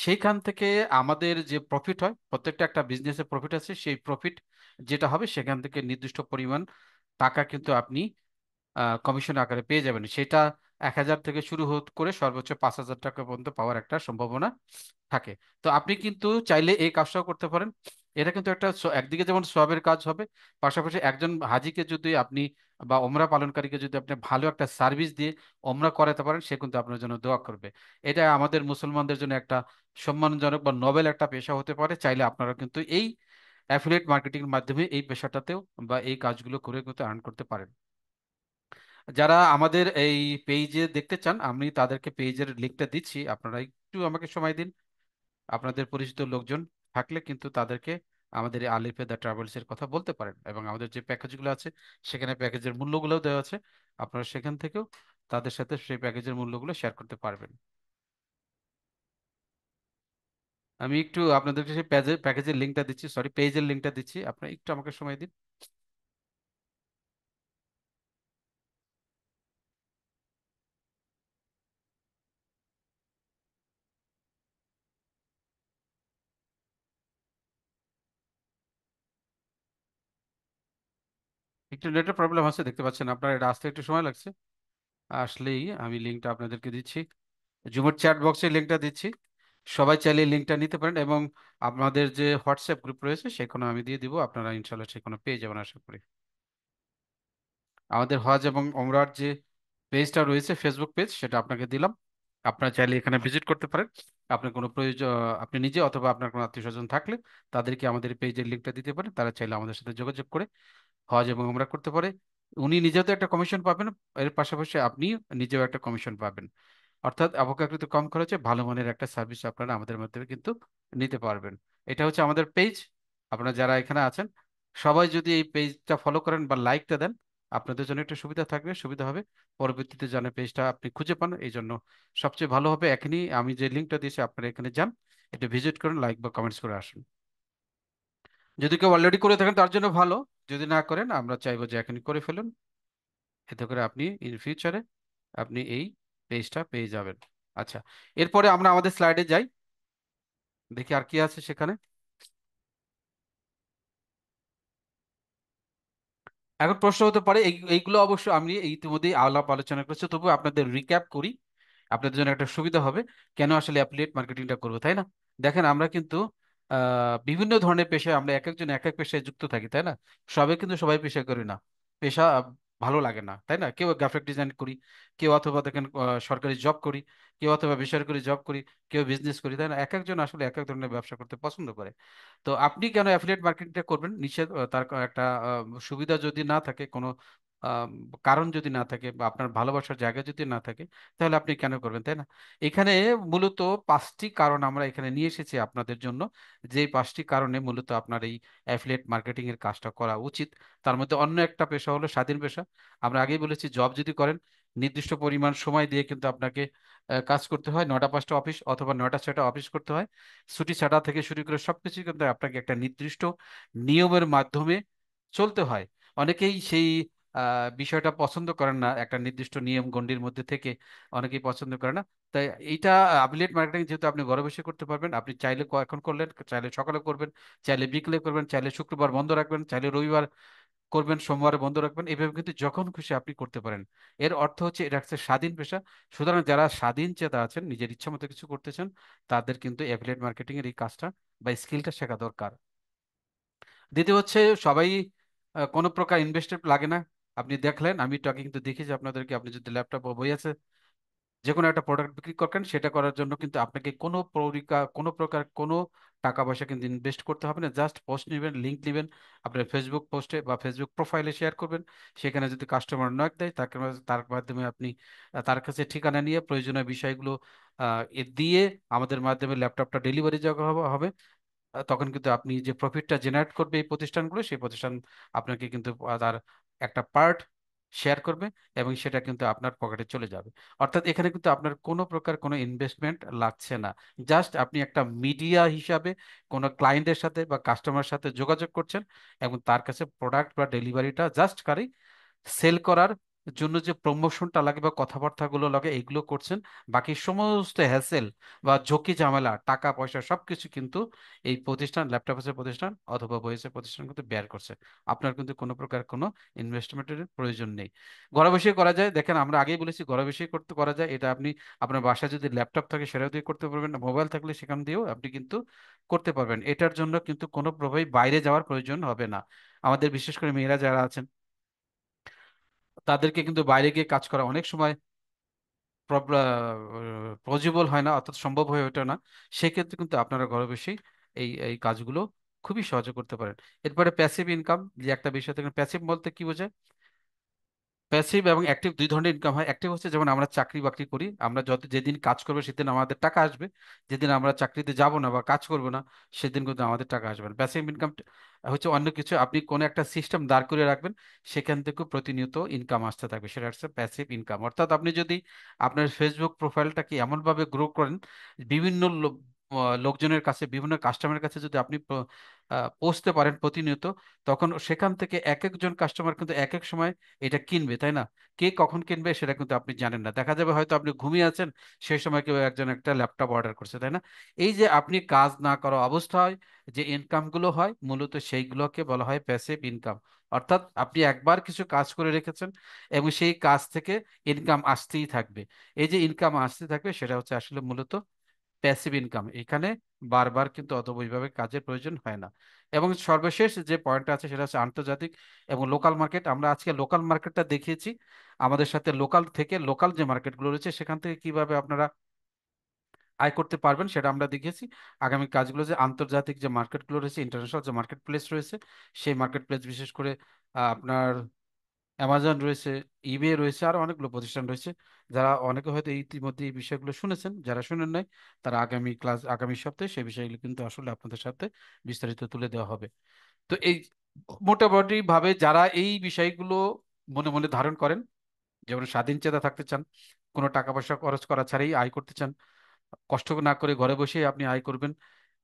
সেইখান থেকে আমাদের যে প্রফিট হয়, প্রত্যেকটা একটা বিজনেসে প্রফিট আছে, সেই প্রফিট যেটা হবে সেখান থেকে নির্দিষ্ট পরিমাণ টাকা কিন্তু আপনি কমিশন আকারে পেয়ে যাবেন। সেটা 1,000 থেকে শুরু করে সর্বোচ্চ 5,000 টাকা পর্যন্ত পাওয়ার একটা সম্ভাবনা থাকে। তো আপনি কিন্তু চাইলে এই কাজটাও করতে পারেন। এটা কিন্তু একটা একদিকে যেমন সওয়াবের কাজ হবে, পাশাপাশি একজন হাজিকে যদি আপনি বা ওমরা পালনকারীকে যদি আপনি ভালো একটা সার্ভিস দিয়ে ওমরা করাতে পারেন, সে কিন্তু আপনার জন্য দোয়া করবে। এটা আমাদের মুসলমানদের জন্য একটা সম্মানজনক বা নোবেল একটা পেশা হতে পারে। চাইলে আপনারা কিন্তু এই অ্যাফিলিয়েট মার্কেটিং এর মাধ্যমে এই পেশাটাতেও বা এই কাজগুলো করে কিন্তু আর্ন করতে পারেন। যারা আমাদের এই পেজে দেখতে চান, আমি তাদেরকে পেজের লিঙ্কটা দিচ্ছি, আপনারা একটু আমাকে সময় দিন। আপনাদের পরিচিত লোকজন থাকলে কিন্তু তাদেরকে আমাদের এই আলিফে দ্য ট্রাভেলস এর কথা বলতে পারেন। এবং আমাদের যে প্যাকেজগুলো আছে সেখানে প্যাকেজের মূল্যগুলোও দেওয়া আছে, আপনারা সেখান থেকেও তাদের সাথে সেই প্যাকেজের মূল্যগুলো শেয়ার করতে পারবেন। আমি একটু আপনাদেরকে সেই প্যাকেজের লিঙ্কটা দিচ্ছি, সরি পেজের লিঙ্কটা দিচ্ছি, আপনারা একটু আমাকে সময় দিন। একটু নেটের প্রবলেম আছে, দেখতে পাচ্ছেন আপনার, এটা আসতে একটু সময় লাগছে। আসলেই আমি লিঙ্কটা আপনাদেরকে দিচ্ছি, জুমের চ্যাট বক্সে লিঙ্কটা দিচ্ছি। সবাই চাইলে লিঙ্কটা নিতে পারেন এবং আপনাদের যে হোয়াটসঅ্যাপ গ্রুপ রয়েছে সেখানে আমি দিয়ে দিব, আপনারা ইনশাল্লাহ সেখানে পেয়ে যাবেন আশা করি। আমাদের হজ এবং ওমরার যে পেজটা রয়েছে, ফেসবুক পেজ, সেটা আপনাকে দিলাম। আপনারা চাইলে এখানে ভিজিট করতে পারেন। আপনার কোনো প্রয়োজন, আপনি নিজে অথবা আপনার কোনো আত্মীয় স্বজন থাকলে তাদেরকে আমাদের পেজের লিঙ্কটা দিতে পারেন, তারা চাইলে আমাদের সাথে যোগাযোগ করে হজ এবং ওমরা করতে পারে। উনি নিজেও তো একটা কমিশন পাবেন, এর পাশাপাশি আপনি নিজেও একটা কমিশন পাবেন। অর্থাৎ অপেক্ষাকৃত কম খরচে ভালো মানের একটা সার্ভিস আপনারা আমাদের মাধ্যমে কিন্তু নিতে পারবেন। এটা হচ্ছে আমাদের পেজ। আপনারা যারা এখানে আছেন সবাই যদি এই পেজটা ফলো করেন বা লাইকটা দেন, আপনাদের জন্য একটু সুবিধা থাকবে, সুবিধা হবে। পরবর্তীতে যেন পেজটা আপনি খুঁজে পান, এই জন্য সবচেয়ে ভালো হবে এখনই আমি যে লিঙ্কটা দিয়েছি আপনারা এখানে যান, এটা ভিজিট করুন, লাইক বা কমেন্টস করে আসুন। যদি কেউ অলরেডি করে থাকেন তার জন্য ভালো, যদি না করেন আমরা চাইবো যে এখনই করে ফেলুন, এতে করে আপনি ইন ফিউচারে আপনি এই পেজটা পেয়ে যাবেন। আচ্ছা, এরপরে আমরা আমাদের স্লাইডে যাই, দেখি আর কি আছে সেখানে। এখন প্রশ্ন হতে পারে এইগুলো অবশ্য আমি ইতিমধ্যেই আলাপ আলোচনা করেছি, তবু আপনাদের রিক্যাপ করি, আপনাদের জন্য একটা সুবিধা হবে কেন আসলে অ্যাফিলিয়েট মার্কেটিংটা করবো, তাই না? দেখেন আমরা কিন্তু বিভিন্ন ধরনের পেশায় আমরা এক একজন এক এক পেশায় যুক্ত থাকি, তাই না? সবাই কিন্তু সবাই পেশা করি না, পেশা ভালো লাগে না, তাই না? কেউ গ্রাফিক ডিজাইন করি, কেউ অথবা দেখেন সরকারি জব করি, কেউ অথবা বেসরকারি জব করি, কেউ বিজনেস করি, তাই না? এক একজন আসলে এক এক ধরনের ব্যবসা করতে পছন্দ করে। তো আপনি কেন অ্যাফিলিয়েট মার্কেটিংটা করবেন? নিশ্চয় তার একটা সুবিধা যদি না থাকে, কোনো আম, কারণ যদি না থাকে, বা আপনার ভালোবাসার জায়গা যদি না থাকে, তাহলে আপনি কেন করবেন, তাই না? এখানে মূলত 5টি কারণ আমরা এখানে নিয়ে এসেছি আপনাদের জন্য, যে 5টি কারণে মূলত আপনার এই অ্যাফিলিয়েট মার্কেটিং এর কাজটা করা উচিত। তার মধ্যে অন্য একটা পেশা হলো স্বাধীন পেশা। আমরা আগেই বলেছি, জব যদি করেন নির্দিষ্ট পরিমাণ সময় দিয়ে কিন্তু আপনাকে কাজ করতে হয়, 9টা 5টা অফিস অথবা 9টা 6টা অফিস করতে হয়, ছুটি ছাটা থেকে শুরু করে সবকিছু কিন্তু আপনাকে একটা নির্দিষ্ট নিয়মের মাধ্যমে চলতে হয়। অনেকেই সেই বিষয়টা পছন্দ করেন না, একটা নির্দিষ্ট নিয়ম গণ্ডির মধ্যে থেকে অনেকেই পছন্দ করে না। তাই এইটা অ্যাফিলিয়েট মার্কেটিং যেহেতু আপনি ঘরে বসে করতে পারবেন, আপনি চাইলে এখন করলেন, চাইলে সকালে করবেন, চাইলে বিকেলে করবেন, চাইলে শুক্রবার বন্ধ রাখবেন, চাইলে রবিবার করবেন, সোমবার বন্ধ রাখবেন, এভাবে কিন্তু যখন খুশি আপনি করতে পারেন। এর অর্থ হচ্ছে এটা হচ্ছে স্বাধীন পেশা। সুতরাং যারা স্বাধীন চেতা আছেন, নিজের ইচ্ছা মতো কিছু করতেছেন, তাদের কিন্তু অ্যাফিলিয়েট মার্কেটিং এর এই কাজটা বা স্কিলটা শেখা দরকার। দ্বিতীয় হচ্ছে সবাই কোনো প্রকার ইনভেস্টমেন্ট লাগে না। আপনি দেখলেন, আমি তো আগে কিন্তু দেখেছি আপনাদেরকে, আপনি যদি ল্যাপটপ বা বই আছে, যে কোনো একটা প্রোডাক্ট বিক্রি করেন, সেটা করার জন্য কিন্তু আপনাকে কোনো প্রকার কোনো টাকা পয়সা কিন্তু ইনভেস্ট করতে হবে না। জাস্ট পোস্ট নেবেন, লিঙ্ক নেবেন, আপনার ফেসবুক পোস্টে বা ফেসবুক প্রোফাইলে শেয়ার করবেন। সেখানে যদি কাস্টমার নক দেয়, তার মাধ্যমে আপনি তার কাছে ঠিকানা নিয়ে প্রয়োজনীয় বিষয়গুলো দিয়ে আমাদের মাধ্যমে ল্যাপটপটা ডেলিভারি যাওয়া হবে। তখন কিন্তু আপনি যে প্রফিটটা জেনারেট করবে এই প্রতিষ্ঠানগুলো, সেই প্রতিষ্ঠান আপনাকে কিন্তু তার একটা পার্ট শেয়ার করবে, এবং সেটা কিন্তু আপনার পকেটে চলে যাবে। অর্থাৎ এখানে কিন্তু আপনার কোনো প্রকার কোনো ইনভেস্টমেন্ট লাগছে না। জাস্ট আপনি একটা মিডিয়া হিসাবে কোনো ক্লায়েন্টের সাথে বা কাস্টমার সাথে যোগাযোগ করছেন, এবং তার কাছে প্রোডাক্ট বা ডেলিভারিটা জাস্ট সেল করার জন্য যে প্রমোশনটা লাগে বা কথাবার্তাগুলো লাগে, এইগুলো করছেন। বাকি সমস্ত হ্যাসেল বা ঝুঁকি ঝামেলা, টাকা পয়সা সবকিছু কিন্তু এই প্রতিষ্ঠান, ল্যাপটপের প্রতিষ্ঠান অথবা বইয়ের প্রতিষ্ঠান কিন্তু বের করছে। আপনার কিন্তু কোনো প্রকার কোনো ইনভেস্টমেন্টের প্রয়োজন নেই। ঘরে বসে করা যায়। দেখেন আমরা আগেই বলেছি, ঘরে বসেই করতে করা যায় এটা। আপনি আপনার বাসায় যদি ল্যাপটপ থাকে সেটা দিয়ে করতে পারবেন, মোবাইল থাকলে সেখান দিয়েও আপনি কিন্তু করতে পারবেন। এটার জন্য কিন্তু কোনো প্রভাবে বাইরে যাওয়ার প্রয়োজন হবে না। আমাদের বিশেষ করে মেয়েরা যারা আছেন, তাদেরকে কিন্তু বাইরে গিয়ে কাজ করা অনেক সময় পসিবল হয় না, অর্থাৎ সম্ভব হয়ে ওঠে না। সেক্ষেত্রে কিন্তু আপনারা ঘরে বসেই এই এই কাজগুলো খুবই সহজে করতে পারেন। এরপরে প্যাসিভ ইনকাম যে একটা বিষয়, দেখেন প্যাসিভ বলতে কি বোঝায়? প্যাসিভ এবং অ্যাক্টিভ দুই ধরনের ইনকাম হয়। অ্যাক্টিভ হচ্ছে যেমন আমরা চাকরি বাকরি করি, আমরা যেদিন কাজ করবো সেদিন আমাদের টাকা আসবে, যেদিন আমরা চাকরিতে যাব না বা কাজ করব না সেদিন কিন্তু আমাদের টাকা আসবে না। প্যাসিভ ইনকাম হচ্ছে অন্য কিছু, আপনি কোনো একটা সিস্টেম দাঁড় করে রাখবেন, সেখান থেকে প্রতিনিয়ত ইনকাম আসতে থাকবে, সেটা হচ্ছে প্যাসিভ ইনকাম। অর্থাৎ আপনি যদি আপনার ফেসবুক প্রোফাইলটাকে এমনভাবে গ্রো করেন, বিভিন্ন লোকজনের কাছে, বিভিন্ন কাস্টমারের কাছে যদি আপনি পৌঁছতে পারেন প্রতিনিয়ত, তখন সেখান থেকে এক একজন কাস্টমার কিন্তু এক এক সময় এটা কিনবে, তাই না? কে কখন কিনবে সেটা কিন্তু আপনি জানেন না। দেখা যাবে হয়তো আপনি ঘুমিয়ে আছেন, সেই সময় কেউ একজন একটা ল্যাপটপ অর্ডার করছে, তাই না? এই যে আপনি কাজ না করা অবস্থায় যে ইনকাম গুলো হয়, মূলত সেইগুলোকে বলা হয় প্যাসিভ ইনকাম। অর্থাৎ আপনি একবার কিছু কাজ করে রেখেছেন এবং সেই কাজ থেকে ইনকাম আসতেই থাকবে। এই যে ইনকাম আসতে থাকবে সেটা হচ্ছে আসলে মূলত প্যাসিভ ইনকাম। এখানে বারবার কিন্তু অত ওইভাবে কাজের প্রয়োজন হয় না। এবং সর্বশেষ যে পয়েন্টটা আছে সেটা হচ্ছে আন্তর্জাতিক এবং লোকাল মার্কেট। আমরা আজকে লোকাল মার্কেটটা দেখিয়েছি, আমাদের সাথে লোকাল থেকে লোকাল যে মার্কেটগুলো রয়েছে সেখান থেকে কিভাবে আপনারা আয় করতে পারবেন সেটা আমরা দেখিয়েছি। আগামী কাজগুলো যে আন্তর্জাতিক যে মার্কেটগুলো রয়েছে, ইন্টারন্যাশনাল যে মার্কেট প্লেস রয়েছে, সেই মার্কেট প্লেস বিশেষ করে আপনার অ্যামাজন রয়েছে, ইবে রয়েছে, আরো অনেকগুলো প্রতিষ্ঠান রয়েছে। যারা অনেকে হয়তো ইতিমধ্যে এই বিষয়গুলো শুনেছেন, যারা শুনেন নাই তারা আগামী সপ্তাহে সেই বিষয়গুলো কিন্তু আসলে আপনাদের সাথে বিস্তারিত তুলে দেওয়া হবে। তো এই মোটামুটি ভাবে যারা এই বিষয়গুলো মনে মনে ধারণ করেন, যেমন স্বাধীন চেতা থাকতে চান, কোনো টাকা পয়সা খরচ করা ছাড়াই আয় করতে চান, কষ্ট না করে ঘরে বসে আপনি আয় করবেন,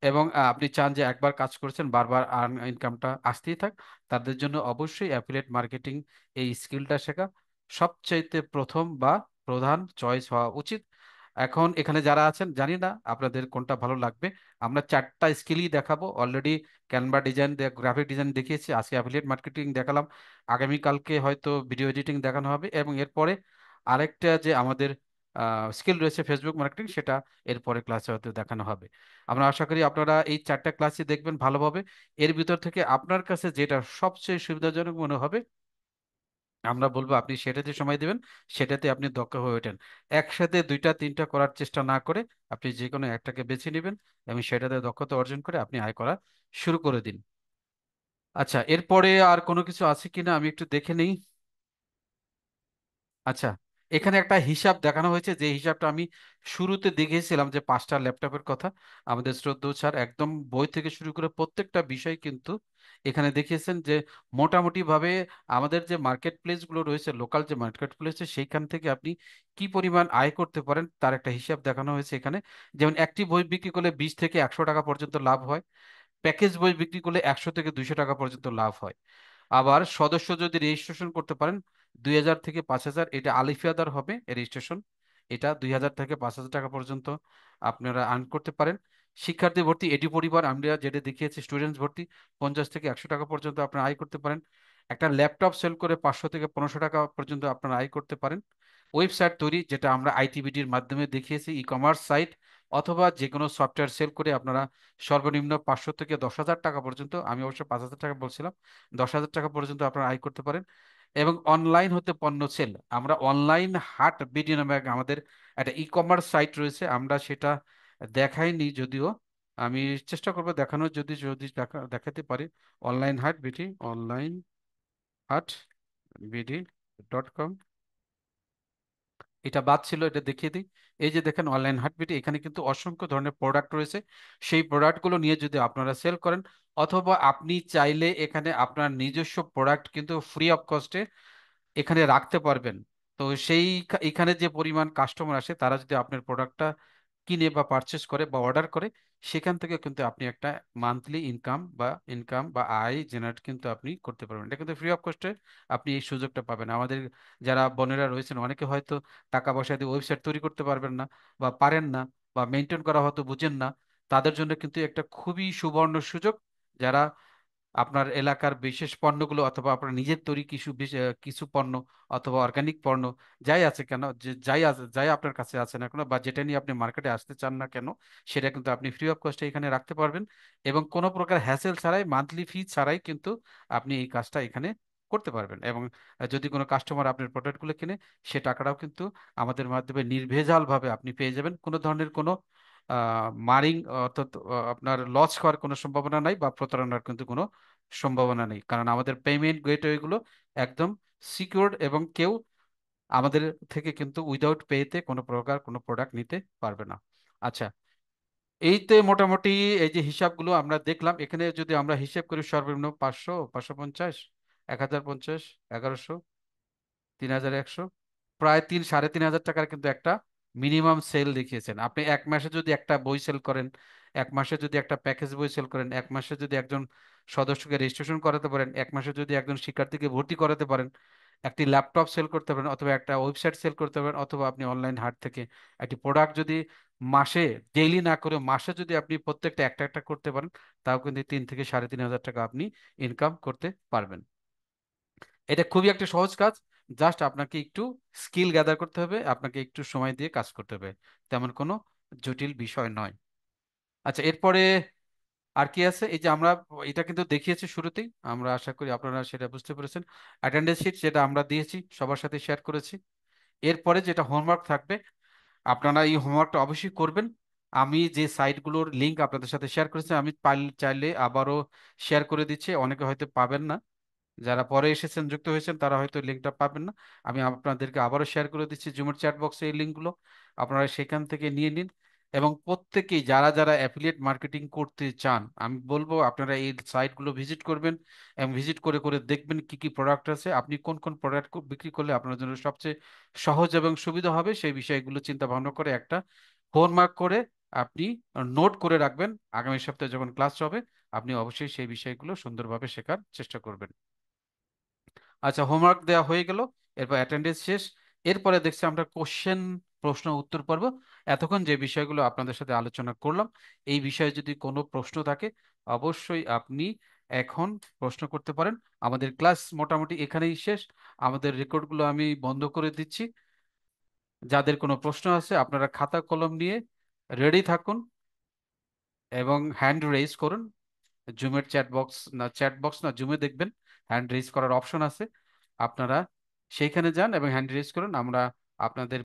এবং আপনি চান যে একবার কাজ করেছেন বারবার ইনকামটা আসতেই থাক, তাদের জন্য অবশ্যই অ্যাফিলিয়েট মার্কেটিং এই স্কিলটা শেখা সবচাইতে প্রথম বা প্রধান চয়েস হওয়া উচিত। এখন এখানে যারা আছেন জানি না আপনাদের কোনটা ভালো লাগবে। আমরা 4টা স্কিলই দেখাবো already. Canva design, graphic design দেখিয়েছি, আজকে অ্যাফিলিয়েট মার্কেটিং দেখালাম, আগামীকালকে হয়তো ভিডিও এডিটিং দেখানো হবে, এবং এরপরে আরেকটা যে আমাদের স্কিল রয়েছে ফেসবুক মার্কেটিং, সেটা এরপরে ক্লাসে হয়তো দেখানো হবে। আমরা আশা করি আপনারা এই 4টা ক্লাসই দেখবেন ভালোভাবে। এর ভিতর থেকে আপনার কাছে যেটা সবচেয়ে সুবিধাজনক মনে হবে আমরা বলবো আপনি সেটাতে সময় দিবেন, সেটাতে আপনি দক্ষ হয়ে ওঠেন। একসাথে 2টা 3টা করার চেষ্টা না করে আপনি যে কোনো একটাকে বেছে নেবেন এবং সেটাতে দক্ষতা অর্জন করে আপনি আয় করা শুরু করে দিন। আচ্ছা, এরপরে আর কোনো কিছু আছে কিনা আমি একটু দেখে নেই। আচ্ছা, এখানে একটা হিসাব দেখানো হয়েছে, যে হিসাবটা আমি শুরুতে দেখিয়েছিলাম, যে 5টা ল্যাপটপের কথা আমাদের শ্রদ্ধেয় স্যার একদম বই থেকে শুরু করে প্রত্যেকটা বিষয় কিন্তু এখানে দেখিয়েছেন, যে মোটামুটি ভাবে আমাদের যে মার্কেট প্লেস গুলো রয়েছে, লোকাল যে মার্কেট প্লেস, সেইখান থেকে আপনি কি পরিমাণ আয় করতে পারেন তার একটা হিসাব দেখানো হয়েছে এখানে। যেমন একটি বই বিক্রি করলে 20 থেকে 100 টাকা পর্যন্ত লাভ হয়, প্যাকেজ বই বিক্রি করলে 100 থেকে 200 টাকা পর্যন্ত লাভ হয়। আবার সদস্য যদি রেজিস্ট্রেশন করতে পারেন 2000 থেকে 5000, এটা আলিফিয়াদার হবে রেজিস্ট্রেশন, এটা 2000 থেকে 5000 টাকা পর্যন্ত আপনারা আর্ন করতে পারেন। শিক্ষার্থী ভর্তি এডি পরিবার আমরা যেটা দেখিয়েছি, স্টুডেন্টস ভর্তি 50 থেকে 100 টাকা পর্যন্ত আপনারা আয় করতে পারেন। একটা ল্যাপটপ সেল করে 500 থেকে 1500 টাকা পর্যন্ত আপনারা আয় করতে পারেন। ওয়েবসাইট তৈরি, যেটা আমরা আইটিবিডির মাধ্যমে দেখিয়েছি, ই কমার্স সাইট অথবা যে কোনো সফটওয়্যার সেল করে আপনারা সর্বনিম্ন 500 থেকে 10,000 টাকা পর্যন্ত, আমি অবশ্য 5,000 টাকা বলছিলাম, 10,000 টাকা পর্যন্ত আপনারা আয় করতে পারেন। এবং অনলাইন হতে পণ্য সেল, আমরা অনলাইন হাট বিডি নামে আমাদের একটা ই কমার্স সাইট রয়েছে, আমরা সেটা দেখাইনি যদিও, আমি চেষ্টা করবো দেখানোর, যদি যদি দেখাতে পারি। অনলাইন হাট বিডি, অনলাইন হাট বিডি.com, এটা বাদ ছিল, এটা দেখিয়ে দিই। এই যে দেখেন অনলাইন হাটবিটি, এখানে কিন্তু অসংখ্য ধরনের প্রোডাক্ট রয়েছে। সেই প্রোডাক্টগুলো নিয়ে যদি আপনারা সেল করেন, অথবা আপনি চাইলে এখানে আপনার নিজস্ব প্রোডাক্ট কিন্তু ফ্রি অফ কস্টে এখানে রাখতে পারবেন। তো সেই এখানে যে পরিমাণ কাস্টমার আসে, তারা যদি আপনার প্রোডাক্টটা কিনে বা পারচেস করে বা অর্ডার করে, সেখান থেকে কিন্তু আপনি একটা মান্থলি ইনকাম বা আয় জেনারেট কিন্তু আপনি করতে পারবেন। এটা কিন্তু ফ্রি অফ কস্টে আপনি এই সুযোগটা পাবেন। আমাদের যারা বোনেরা রয়েছেন, অনেকে হয়তো টাকা পয়সা দিয়ে ওয়েবসাইট তৈরি করতে পারবেন না বা পারেন না, বা মেনটেন করা হয়তো বুঝেন না, তাদের জন্য কিন্তু একটা খুবই সুবর্ণ সুযোগ। যারা আপনার এলাকার বিশেষ পণ্যগুলো, অথবা আপনার নিজের তৈরি কিছু কিছু পণ্য অথবা অর্গানিক পণ্য যাই আছে কেন, যে যাই আছে, যাই আপনার কাছে আছে না কেন, বা যেটা নিয়ে আপনি মার্কেটে আসতে চান না কেন, সেটা কিন্তু আপনি ফ্রি অফ কস্টে এখানে রাখতে পারবেন। এবং কোনো প্রকার হ্যাসেল ছাড়াই, মান্থলি ফি ছাড়াই কিন্তু আপনি এই কাজটা এখানে করতে পারবেন। এবং যদি কোনো কাস্টমার আপনার প্রোডাক্টগুলো কিনে, সে টাকাটাও কিন্তু আমাদের মাধ্যমে নির্ভেজাল ভাবে আপনি পেয়ে যাবেন। কোনো ধরনের কোনো মারিং, অর্থাৎ আপনার লস হওয়ার কোনো সম্ভাবনা নাই, বা প্রতারণার কিন্তু কোনো সম্ভাবনা নেই, কারণ আমাদের পেমেন্ট গেটওয়ে গুলো একদম সিকিউরড, এবং কেউ আমাদের থেকে কিন্তু উইদাউট পেতে কোনো প্রকার কোনো প্রোডাক্ট নিতে পারবে না। আচ্ছা, এইতে মোটামুটি এই যে হিসাবগুলো আমরা দেখলাম, এখানে যদি আমরা হিসাব করি সর্বনিম্ন 500, 550, 1050, 1100, 3100, প্রায় 3-3.5 হাজার টাকার কিন্তু একটা মিনিমাম সেল দেখিয়েছেন। আপনি এক মাসে যদি একটা বই সেল করেন, এক মাসে যদি একটা প্যাকেজ বই সেল করেন, এক মাসে যদি একজন সদস্যকে রেজিস্ট্রেশন করাতে পারেন, এক মাসে যদি একজন শিক্ষার্থীকে ভর্তি করাতে পারেন, একটি ল্যাপটপ সেল করতে পারেন, অথবা একটা ওয়েবসাইট সেল করতে পারেন, অথবা আপনি অনলাইন হাট থেকে একটি প্রোডাক্ট যদি মাসে, ডেইলি না করে মাসে যদি আপনি প্রত্যেকটা একটা একটা করতে পারেন, তাও কিন্তু 3 থেকে 3.5 হাজার টাকা আপনি ইনকাম করতে পারবেন। এটা খুবই একটা সহজ কাজ, জাস্ট আপনাকে একটু স্কিল গ্যাদার করতে হবে, আপনাকে একটু সময় দিয়ে কাজ করতে হবে, তেমন কোনো জটিল বিষয় নয়। আচ্ছা, এরপরে আর কি আছে, এই যে আমরা এটা কিন্তু দেখিয়েছি শুরুতেই, আমরা আশা করি আপনারা সেটা বুঝতে পেরেছেন। অ্যাটেন্ডেন্স শিট যেটা আমরা দিয়েছি, সবার সাথে শেয়ার করেছি। এরপরে যেটা হোমওয়ার্ক থাকবে, আপনারা এই হোমওয়ার্কটা অবশ্যই করবেন। আমি যে সাইটগুলোর লিংক আপনাদের সাথে শেয়ার করেছি, আমি চাইলে আবারও শেয়ার করে দিচ্ছি, অনেকে হয়তো পাবেন না, যারা পরে এসেছেন, যুক্ত হয়েছেন, তারা হয়তো লিঙ্কটা পাবেন না। আমি আপনাদেরকে আবারও শেয়ার করে দিচ্ছি জুমের চ্যাট বক্সে এই লিঙ্কগুলো, আপনারা সেখান থেকে নিয়ে নিন। এবং প্রত্যেকেই যারা যারা অ্যাফিলিয়েট মার্কেটিং করতে চান, আমি বলবো আপনারা এই সাইটগুলো ভিজিট করবেন, এবং ভিজিট করে করে দেখবেন কি কি প্রোডাক্ট আছে, আপনি কোন কোন প্রোডাক্ট বিক্রি করলে আপনার জন্য সবচেয়ে সহজ এবং সুবিধা হবে, সেই বিষয়গুলো চিন্তা ভাবনা করে একটা হোমওয়ার্ক করে আপনি নোট করে রাখবেন, আগামী সপ্তাহে যখন ক্লাস হবে আপনি অবশ্যই সেই বিষয়গুলো সুন্দরভাবে শেখার চেষ্টা করবেন। আচ্ছা, হোমওয়ার্ক দেওয়া হয়ে গেল, এরপর অ্যাটেন্ডেন্স শেষ। এরপরে দেখছি আমরা কোশ্চেন, প্রশ্ন উত্তর পর্ব। এতক্ষণ যে বিষয়গুলো আপনাদের সাথে আলোচনা করলাম, এই বিষয়ে যদি কোনো প্রশ্ন থাকে অবশ্যই আপনি এখন প্রশ্ন করতে পারেন। আমাদের ক্লাস মোটামুটি এখানেই শেষ। আমাদের রেকর্ডগুলো আমি বন্ধ করে দিচ্ছি। যাদের কোনো প্রশ্ন আছে আপনারা খাতা কলম নিয়ে রেডি থাকুন এবং হ্যান্ড রেইজ করুন। জুমের চ্যাট বক্স না, জুমে দেখবেন হ্যান্ড রেইজ করার অপশন আছে, আপনারা সেইখানে যান এবং হ্যান্ড রেইজ করুন। আমরা আপনাদের